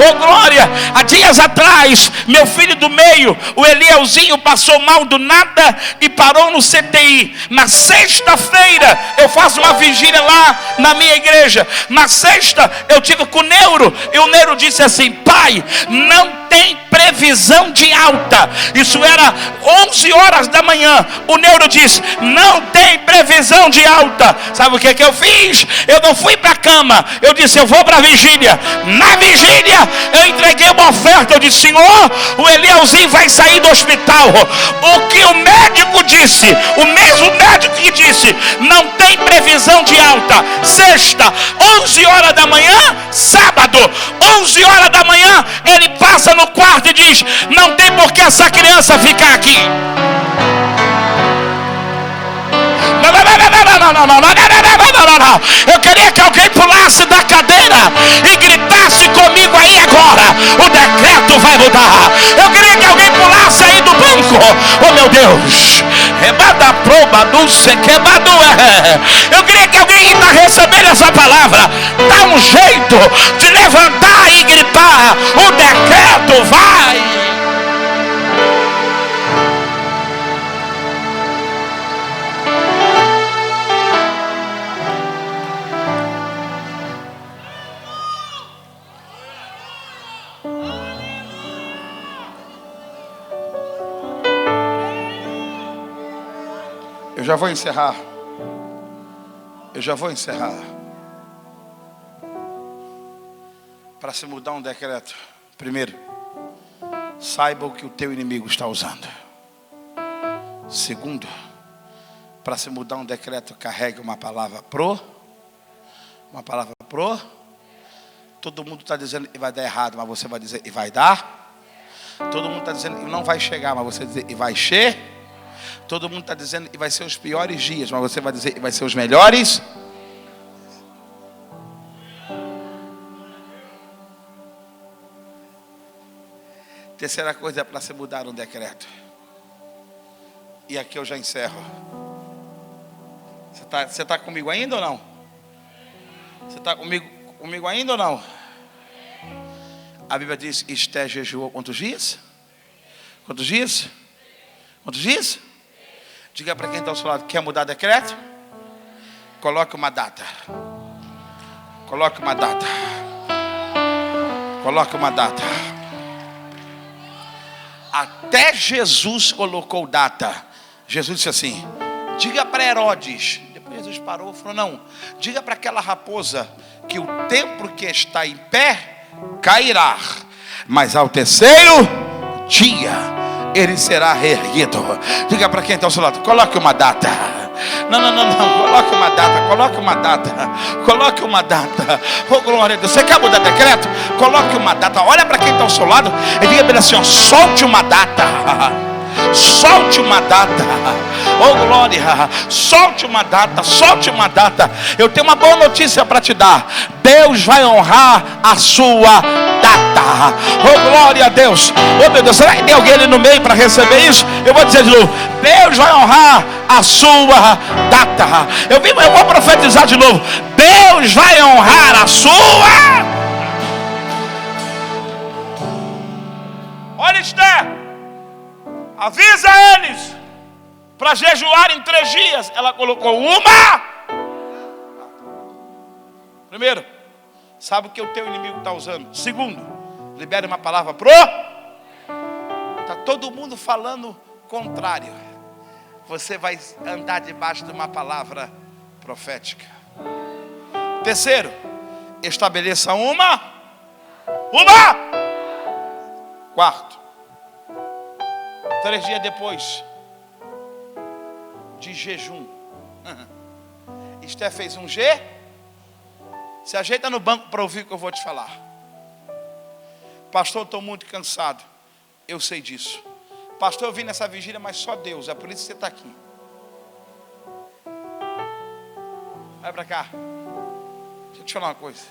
oh glória. Há dias atrás, meu filho do meio, o Elielzinho, passou mal do nada e parou no CTI. Na sexta-feira, eu faço uma vigília lá na minha igreja. Na sexta, eu tive com o neuro, e o neuro disse assim, pai, não tem previsão de alta. Isso era 11 horas da manhã. O neuro disse, não tem previsão de alta. Sabe o que eu fiz? Eu não fui para a cama, eu disse, eu vou para a vigília. Na vigília, eu entreguei uma oferta. Eu disse, Senhor, o Elielzinho vai sair do hospital. O que o médico disse, o mesmo médico que disse, não tem previsão de alta. Sexta, 11 horas da manhã, sábado, 11 horas da manhã, ele passa no quarto e diz, não tem por que essa criança ficar aqui. Não. Eu queria que alguém pulasse da cadeira e gritasse comigo aí agora, o decreto vai mudar. Eu queria que alguém pulasse aí do banco, oh meu Deus, eu queria que alguém que está recebendo essa palavra, dá um jeito de levantar e gritar, o decreto vai. Eu já vou encerrar. Para se mudar um decreto, primeiro, saiba o que o teu inimigo está usando. Segundo, para se mudar um decreto, carregue uma palavra pro. Todo mundo está dizendo que vai dar errado, mas você vai dizer e vai dar. Todo mundo está dizendo que não vai chegar, mas você vai dizer e vai chegar. Todo mundo está dizendo que vai ser os piores dias, mas você vai dizer que vai ser os melhores. Terceira coisa é para se mudar um decreto. E aqui eu já encerro. Você está comigo ainda ou não? Você está comigo ainda ou não? A Bíblia diz: Esté jejuou quantos dias? Quantos dias? Quantos dias? Diga para quem está ao seu lado: quer mudar decreto? Coloque uma data. Coloque uma data. Coloque uma data. Até Jesus colocou data. Jesus disse assim: diga para Herodes. Depois Jesus parou e falou: não, diga para aquela raposa que o templo que está em pé cairá, mas ao terceiro dia ele será reerguido. Diga para quem está ao seu lado: coloque uma data. Não, coloque uma data, coloque uma data, coloque uma data. Oh, glória a Deus. Você quer mudar decreto? Coloque uma data. Olha para quem está ao seu lado e diga para ele assim: ó, solte uma data. Solte uma data. Oh, glória. Solte uma data, solte uma data. Eu tenho uma boa notícia para te dar. Deus vai honrar a sua data. Oh, glória a Deus. Oh, meu Deus, será que tem alguém ali no meio para receber isso? Eu vou dizer de novo: Deus vai honrar a sua data. Eu vou profetizar de novo: Deus vai honrar a sua. Olha, Esther, avisa eles para jejuar em 3 dias. Ela colocou uma. Primeiro, sabe o que o teu inimigo está usando? Segundo, libere uma palavra pro. Está todo mundo falando contrário. Você vai andar debaixo de uma palavra profética. Terceiro, estabeleça uma. Quarto, 3 dias depois de jejum, Esther fez um G. Se ajeita no banco para ouvir o que eu vou te falar. Pastor, estou muito cansado. Eu sei disso. Pastor, eu vim nessa vigília, mas só Deus. É por isso que você está aqui. Vai para cá. Deixa eu te falar uma coisa.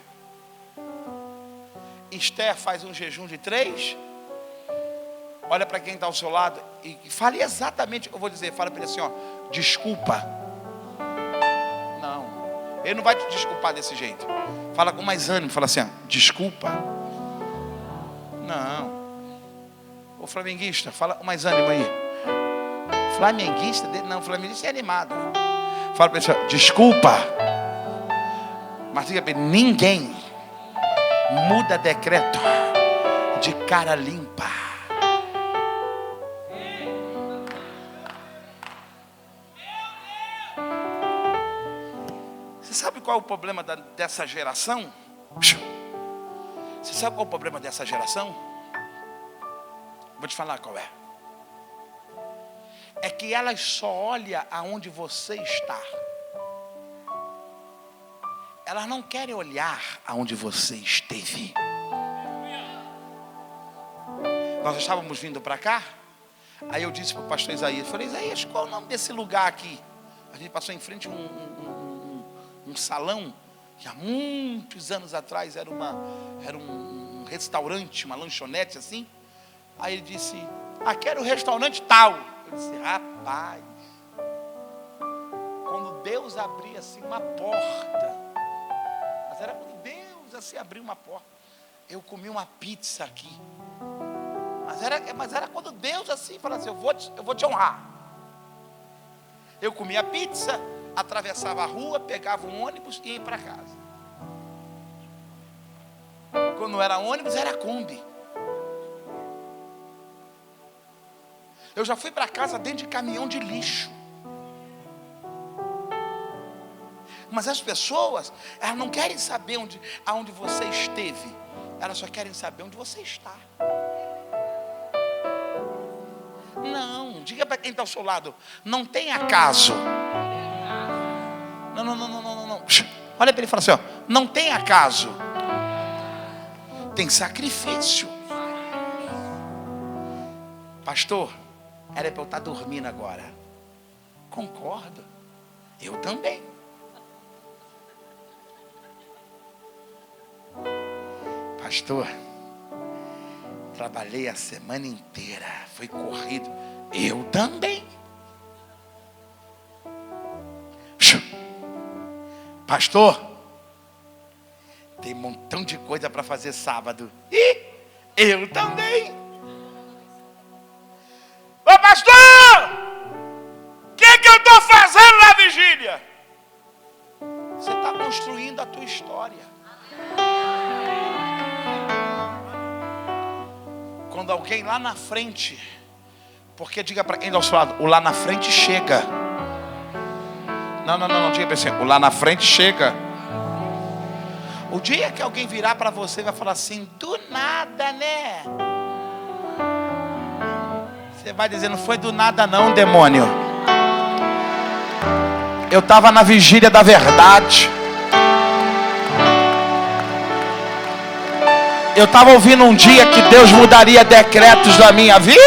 Esther faz um jejum de 3. Olha para quem está ao seu lado e fale exatamente o que eu vou dizer. Fala para ele assim: ó, desculpa. Não, ele não vai te desculpar desse jeito. Fala com mais ânimo. Fala assim: ó, desculpa. Não. O flamenguista, fala com mais ânimo aí. Flamenguista? Não, flamenguista é animado. Fala para ele assim: ó, desculpa. Mas diga para ele: ninguém muda decreto de cara limpa. Você sabe qual é o problema dessa geração? Você sabe qual é o problema dessa geração? Vou te falar qual é. É que elas só olham aonde você está. Elas não querem olhar aonde você esteve. Nós estávamos vindo para cá. Aí eu disse para o pastor Isaías, falei: Isaías, qual é o nome desse lugar aqui? A gente passou em frente a um salão que há muitos anos atrás era um restaurante, uma lanchonete assim. Aí ele disse: aqui era o restaurante tal. Eu disse: rapaz, quando Deus abria assim uma porta, mas era quando Deus assim abriu uma porta, eu comi uma pizza aqui. Mas era quando Deus assim falou assim: eu vou te honrar. Eu comia a pizza, atravessava a rua, pegava um ônibus e ia para casa. Quando não era ônibus, era Kombi. Eu já fui para casa dentro de caminhão de lixo. Mas as pessoas, elas não querem saber aonde você esteve. Elas só querem saber onde você está. Não, diga para quem está ao seu lado: não tem acaso. Não. Olha para ele e fala assim: ó, não tem acaso. Tem sacrifício. Pastor, era para eu estar dormindo agora. Concordo. Eu também. Pastor, trabalhei a semana inteira, foi corrido. Eu também. pastor, tem um montão de coisa para fazer sábado. E eu também. Ô pastor, o que eu estou fazendo na vigília? Você está construindo a tua história. Quando alguém lá na frente, porque diga para quem está ao seu lado, o lá na frente chega. Não, diga para você, o lá na frente chega. O dia que alguém virar para você e vai falar assim, do nada, né? Você vai dizer, não foi do nada não, demônio. Eu estava na vigília da verdade. Eu estava ouvindo um dia que Deus mudaria decretos da minha vida.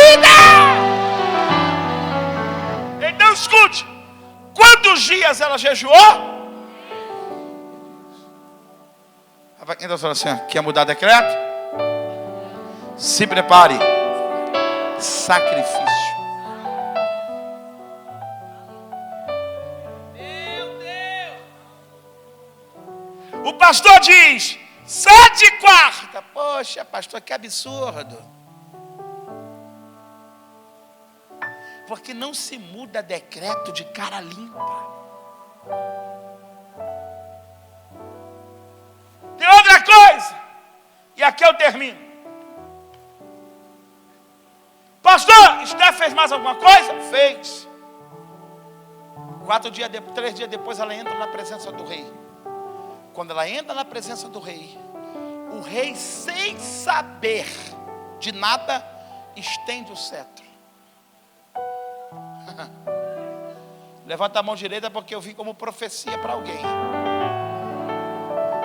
Então escute. Quantos dias ela jejuou? Quem está falando assim? Quer mudar decreto? Se prepare. Sacrifício. Meu Deus. O pastor diz 7h15. Poxa, pastor, que absurdo. Porque não se muda decreto de cara limpa. Tem outra coisa. E aqui eu termino. Pastor, Esther fez mais alguma coisa? Fez. 3 dias depois ela entra na presença do rei. Quando ela entra na presença do rei, o rei, sem saber de nada, estende o cetro. Levanta a mão direita porque eu vi como profecia para alguém.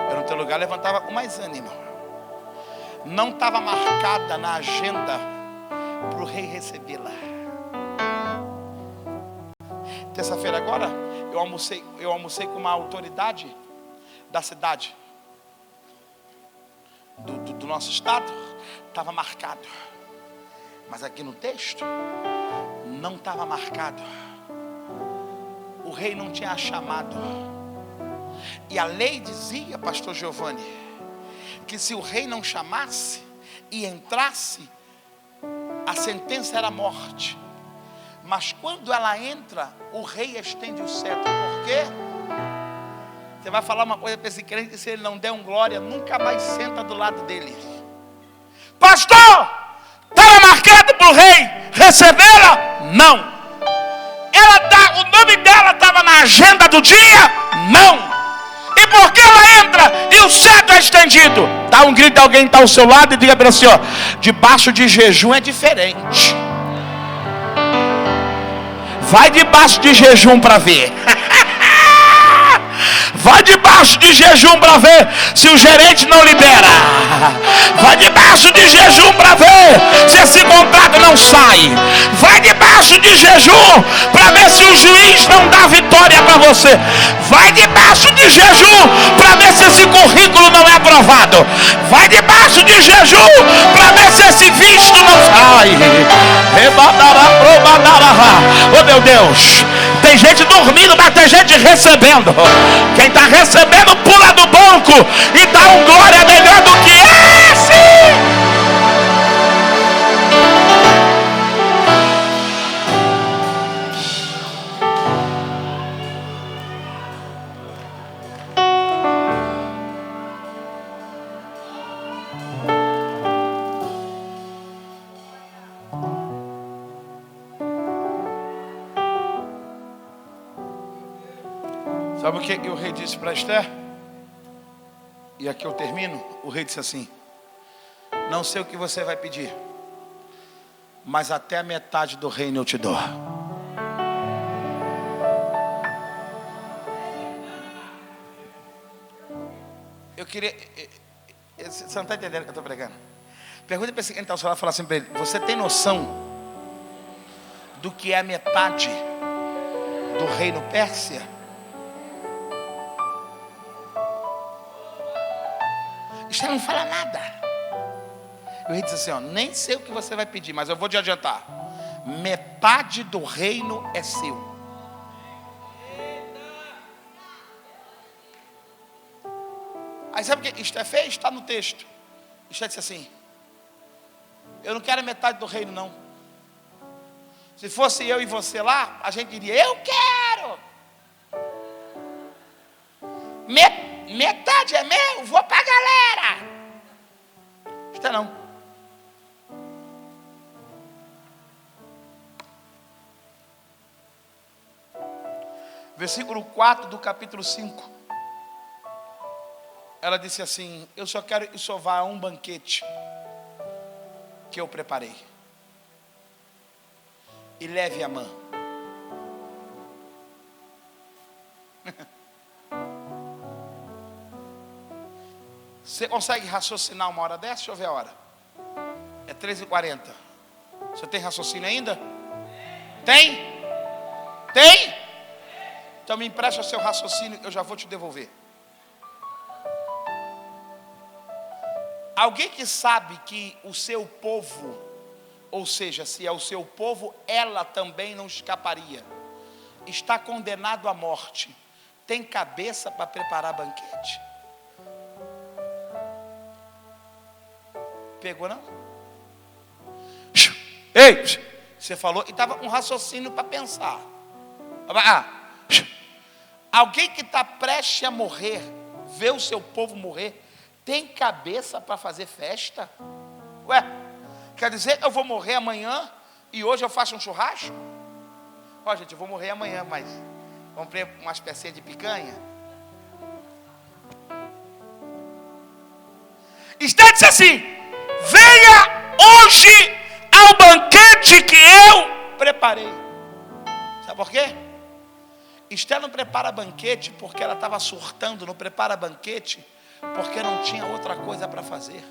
Eu no teu lugar levantava com mais ânimo. Não estava marcada na agenda para o rei recebê-la. Terça-feira agora eu almocei com uma autoridade da cidade do nosso estado. Estava marcado, mas aqui no texto não estava marcado. O rei não tinha chamado. E a lei dizia, pastor Giovanni, que se o rei não chamasse e entrasse, a sentença era morte. Mas quando ela entra, o rei estende o cetro. Por quê? Você vai falar uma coisa para esse crente, se ele não der um glória, nunca mais senta do lado dele. Pastor, estava marcado para o rei recebê-la? Não. O nome dela estava na agenda do dia? Não. E por que ela entra e o cetro é estendido? Dá um grito a alguém que está ao seu lado e diga para ele assim, ó, debaixo de jejum é diferente. Vai debaixo de jejum para ver. Vai debaixo de jejum para ver se o gerente não libera. Vai debaixo de jejum para ver se esse contrato não sai. Vai debaixo de jejum para ver se o juiz não dá vitória para você. Vai debaixo de jejum para ver se esse currículo não é aprovado. Vai debaixo de jejum para ver se esse visto não sai. Oh meu Deus, tem gente dormindo, mas tem gente recebendo. Quem está recebendo pula do banco e dá um glória melhor do que esse. Sabe o que o rei disse para Esther? E aqui eu termino. O rei disse assim: não sei o que você vai pedir, mas até a metade do reino eu te dou. Eu queria... Você não está entendendo o que eu estou pregando? Pergunta para esse quem está ao seu lado e fala assim para ele: você tem noção do que é a metade do reino Pérsia? Isso não fala nada. O rei disse assim, ó, nem sei o que você vai pedir, mas eu vou te adiantar. Metade do reino é seu. Aí sabe o que Esther fez? Está no texto. Esther disse assim: eu não quero metade do reino, não. Se fosse eu e você lá, a gente diria: eu quero. Metade é meu, vou para a galera. Esther não. Versículo 4 do capítulo 5. Ela disse assim: eu só quero que só vá a um banquete que eu preparei. E leve a mão. Você consegue raciocinar uma hora dessa? Deixa eu ver a hora. É 13h40. Você tem raciocínio ainda? Tem? Tem? Então me empresta seu raciocínio, eu já vou te devolver. Alguém que sabe que o seu povo, ou seja, se é o seu povo, ela também não escaparia, está condenado à morte, tem cabeça para preparar banquete? Pegou não? Ei, você falou e estava um raciocínio para pensar. Alguém que está prestes a morrer, vê o seu povo morrer, tem cabeça para fazer festa? Ué, quer dizer que eu vou morrer amanhã e hoje eu faço um churrasco? Ó, gente, eu vou morrer amanhã, mas comprei umas pecinhas de picanha. Esther disse assim: venha hoje ao banquete que eu preparei. Sabe por quê? Esther não prepara banquete porque ela estava surtando, não prepara banquete porque não tinha outra coisa para fazer.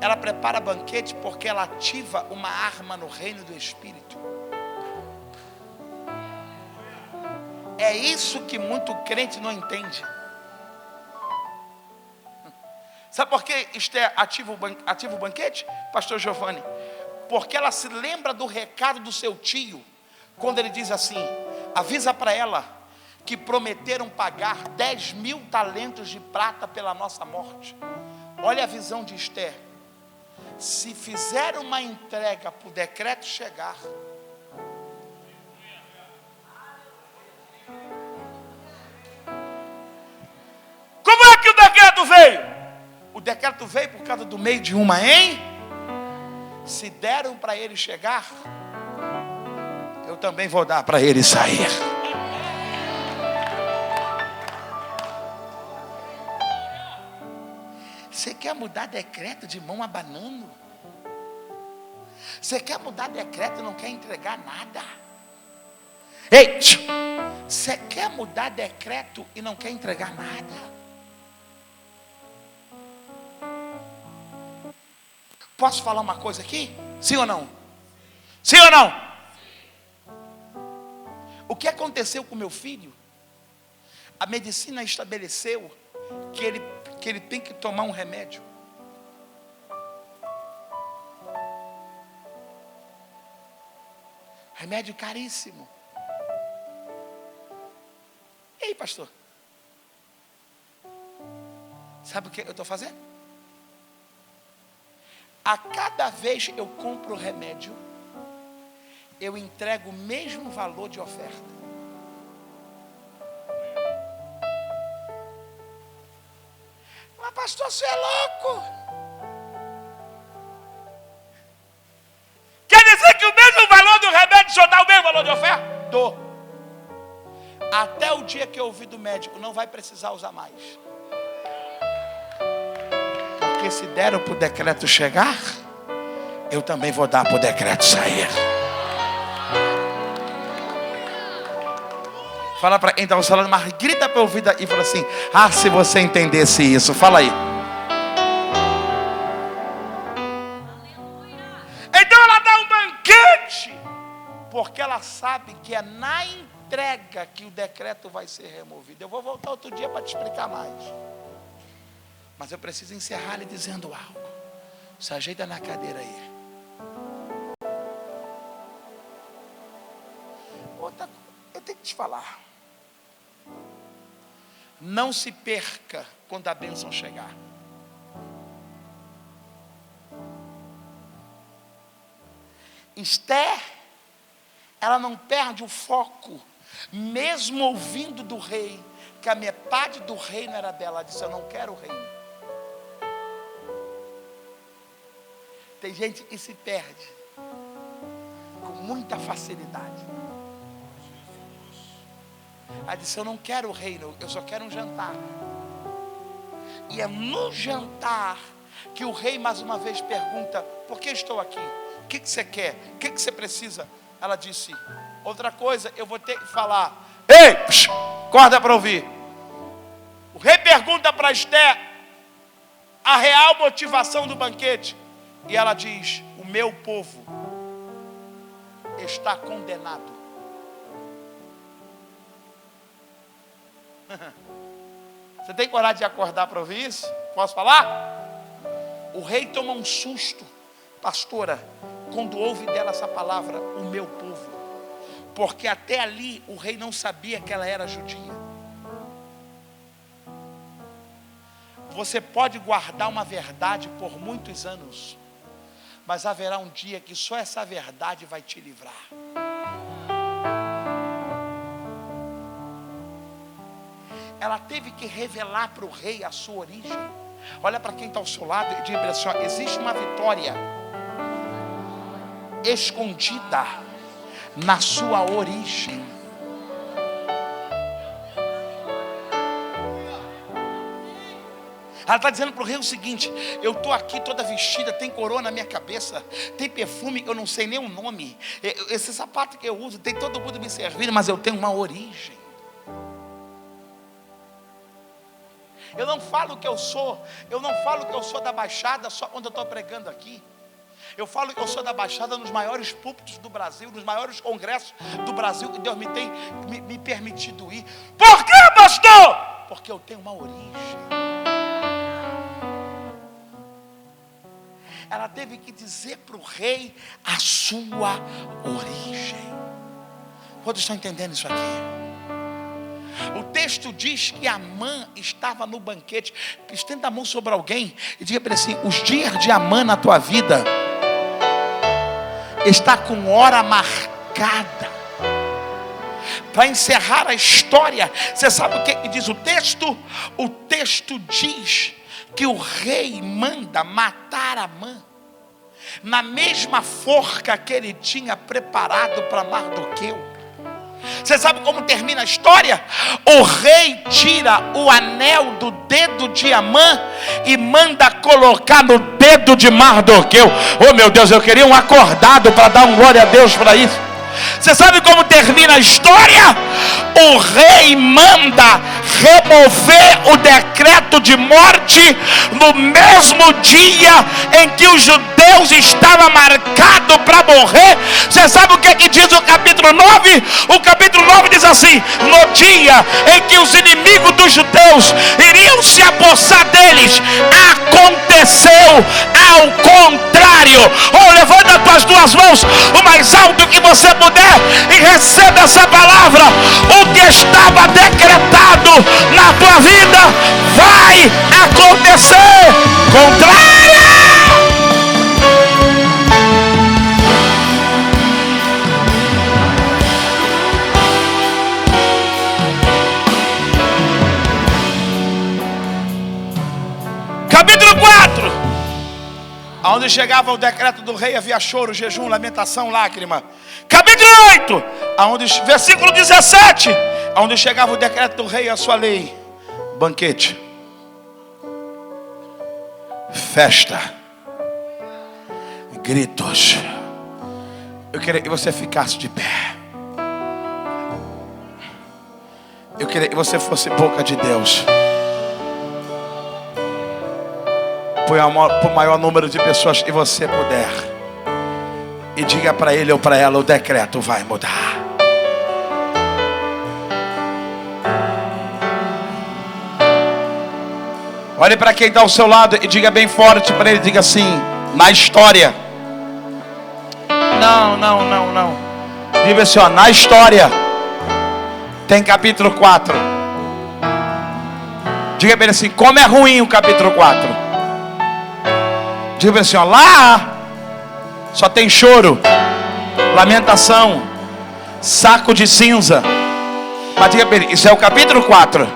Ela prepara banquete porque ela ativa uma arma no reino do Espírito. É isso que muito crente não entende. Sabe por que Esther ativa o banquete, pastor Giovanni? Porque ela se lembra do recado do seu tio, quando ele diz assim: avisa para ela que prometeram pagar 10.000 talentos de prata pela nossa morte. Olha a visão de Esther. Se fizer uma entrega para o decreto chegar, como é que o decreto veio? O decreto veio por causa do meio de uma, hein? Se deram para ele chegar, eu também vou dar para ele sair. Você quer mudar decreto de mão abanando? Você quer mudar decreto e não quer entregar nada? Ei, você quer mudar decreto e não quer entregar nada? Posso falar uma coisa aqui? Sim ou não? Sim ou não? O que aconteceu com meu filho? A medicina estabeleceu que ele tem que tomar um remédio. Remédio caríssimo. E aí, pastor? Sabe o que eu estou fazendo? A cada vez que eu compro remédio, eu entrego o mesmo valor de oferta. Mas pastor, você é louco? Quer dizer que o mesmo valor do remédio só dá o mesmo valor de oferta? Dou. Até o dia que eu ouvir do médico, não vai precisar usar mais. Porque se deram para o decreto chegar, eu também vou dar para o decreto sair. Fala para quem estava falando, mas grita para o ouvido e fala assim: ah, se você entendesse isso, fala aí. Então ela dá um banquete, porque ela sabe que é na entrega que o decreto vai ser removido. Eu vou voltar outro dia para te explicar mais. Mas eu preciso encerrar lhe dizendo algo. Se ajeita na cadeira aí. Outra coisa, eu tenho que te falar. Não se perca quando a bênção chegar. Esther, ela não perde o foco, mesmo ouvindo do rei, que a metade do reino era dela. Ela disse: eu não quero o reino. Tem gente que se perde com muita facilidade. Ela disse: eu não quero o reino, eu só quero um jantar. E é no jantar que o rei mais uma vez pergunta: por que estou aqui? O que você quer? O que você precisa? Ela disse: outra coisa, eu vou ter que falar. Ei, acorda para ouvir. O rei pergunta para Esther a real motivação do banquete. E ela diz: o meu povo está condenado. Você tem coragem de acordar para ouvir isso? Posso falar? O rei toma um susto, pastora, quando ouve dela essa palavra, o meu povo. Porque até ali o rei não sabia que ela era judia. Você pode guardar uma verdade por muitos anos, mas haverá um dia que só essa verdade vai te livrar. Ela teve que revelar para o rei a sua origem. Olha para quem está ao seu lado e diz assim: ó, existe uma vitória escondida na sua origem. Ela está dizendo para o rei o seguinte: eu estou aqui toda vestida, tem coroa na minha cabeça, tem perfume, eu não sei nem o nome, esse sapato que eu uso, tem todo mundo me servindo, mas eu tenho uma origem. Eu não falo que eu sou da Baixada só quando eu estou pregando aqui. Eu falo que eu sou da Baixada nos maiores púlpitos do Brasil, nos maiores congressos do Brasil que Deus me tem me permitido ir. Por quê, pastor? Porque eu tenho uma origem. Ela teve que dizer para o rei a sua origem. Quantos estão entendendo isso aqui? O texto diz que Amã estava no banquete. Estenda a mão sobre alguém e diga para ele assim: os dias de Amã na tua vida está com hora marcada para encerrar a história. Você sabe o que diz o texto? O texto diz que o rei manda matar Amã na mesma forca que ele tinha preparado para Mardoqueu. Você sabe como termina a história? O rei tira o anel do dedo de Amã e manda colocar no dedo de Mardoqueu. Oh meu Deus, eu queria um acordado para dar um glória a Deus para isso. Você sabe como termina a história? O rei manda remover o decreto de morte no mesmo dia em que os judeus estavam marcados para morrer. Você sabe o que diz o capítulo 9? O capítulo 9 diz assim: no dia em que os inimigos dos judeus iriam se apossar deles, aconteceu ao contrário. Oh, levanta as tuas duas mãos o mais alto que você puder e receba essa palavra. O que estava decretado na tua vida vai acontecer. Contrária. Capítulo 4. Aonde chegava o decreto do rei havia choro, jejum, lamentação, lágrima. Capítulo 8, versículo 17, aonde chegava o decreto do rei e a sua lei: banquete, festa, gritos. Eu queria que você ficasse de pé. Eu queria que você fosse boca de Deus. Para o maior número de pessoas que você puder, e diga para ele ou para ela: o decreto vai mudar. Olhe para quem está ao seu lado e diga bem forte para ele, diga assim: na história. Não. Diga assim, ó: na história tem capítulo 4. Diga para ele assim: como é ruim o capítulo 4. Diga para ele assim: ó, lá só tem choro, lamentação, saco de cinza. Mas diga para ele: isso é o capítulo 4.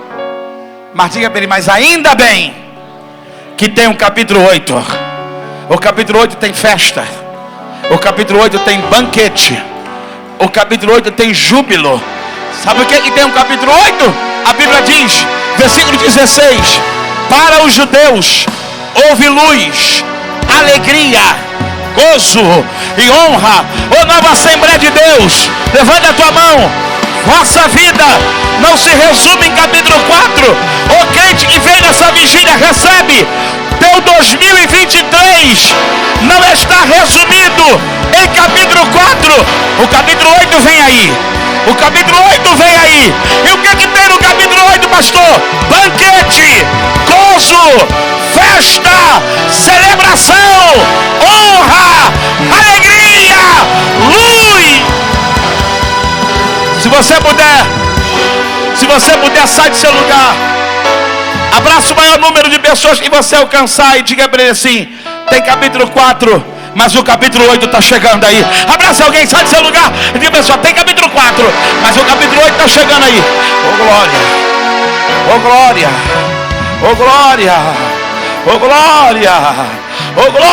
Mas diga para ele: mas ainda bem que tem o capítulo 8. O capítulo 8 tem festa. O capítulo 8 tem banquete. O capítulo 8 tem júbilo. Sabe o que tem o capítulo 8? A Bíblia diz, versículo 16: para os judeus houve luz, alegria, gozo e honra. Ô nova Assembleia de Deus, levanta a tua mão. Vossa vida não se resume em capítulo 4. O crente que vem nessa vigília recebe. Teu 2023 não está resumido em capítulo 4. O capítulo 8 vem aí. O capítulo 8 vem aí. E o que tem no capítulo 8, pastor? Banquete, gozo, festa, celebração, honra, alegria, luz. Se você puder, sai do seu lugar. Abraça o maior número de pessoas que você alcançar e diga para ele assim: tem capítulo 4, mas o capítulo 8 está chegando aí. Abraça alguém, sai do seu lugar e diga: pessoal, tem capítulo 4, mas o capítulo 8 está chegando aí. Oh glória, oh glória, oh glória, oh glória, oh glória.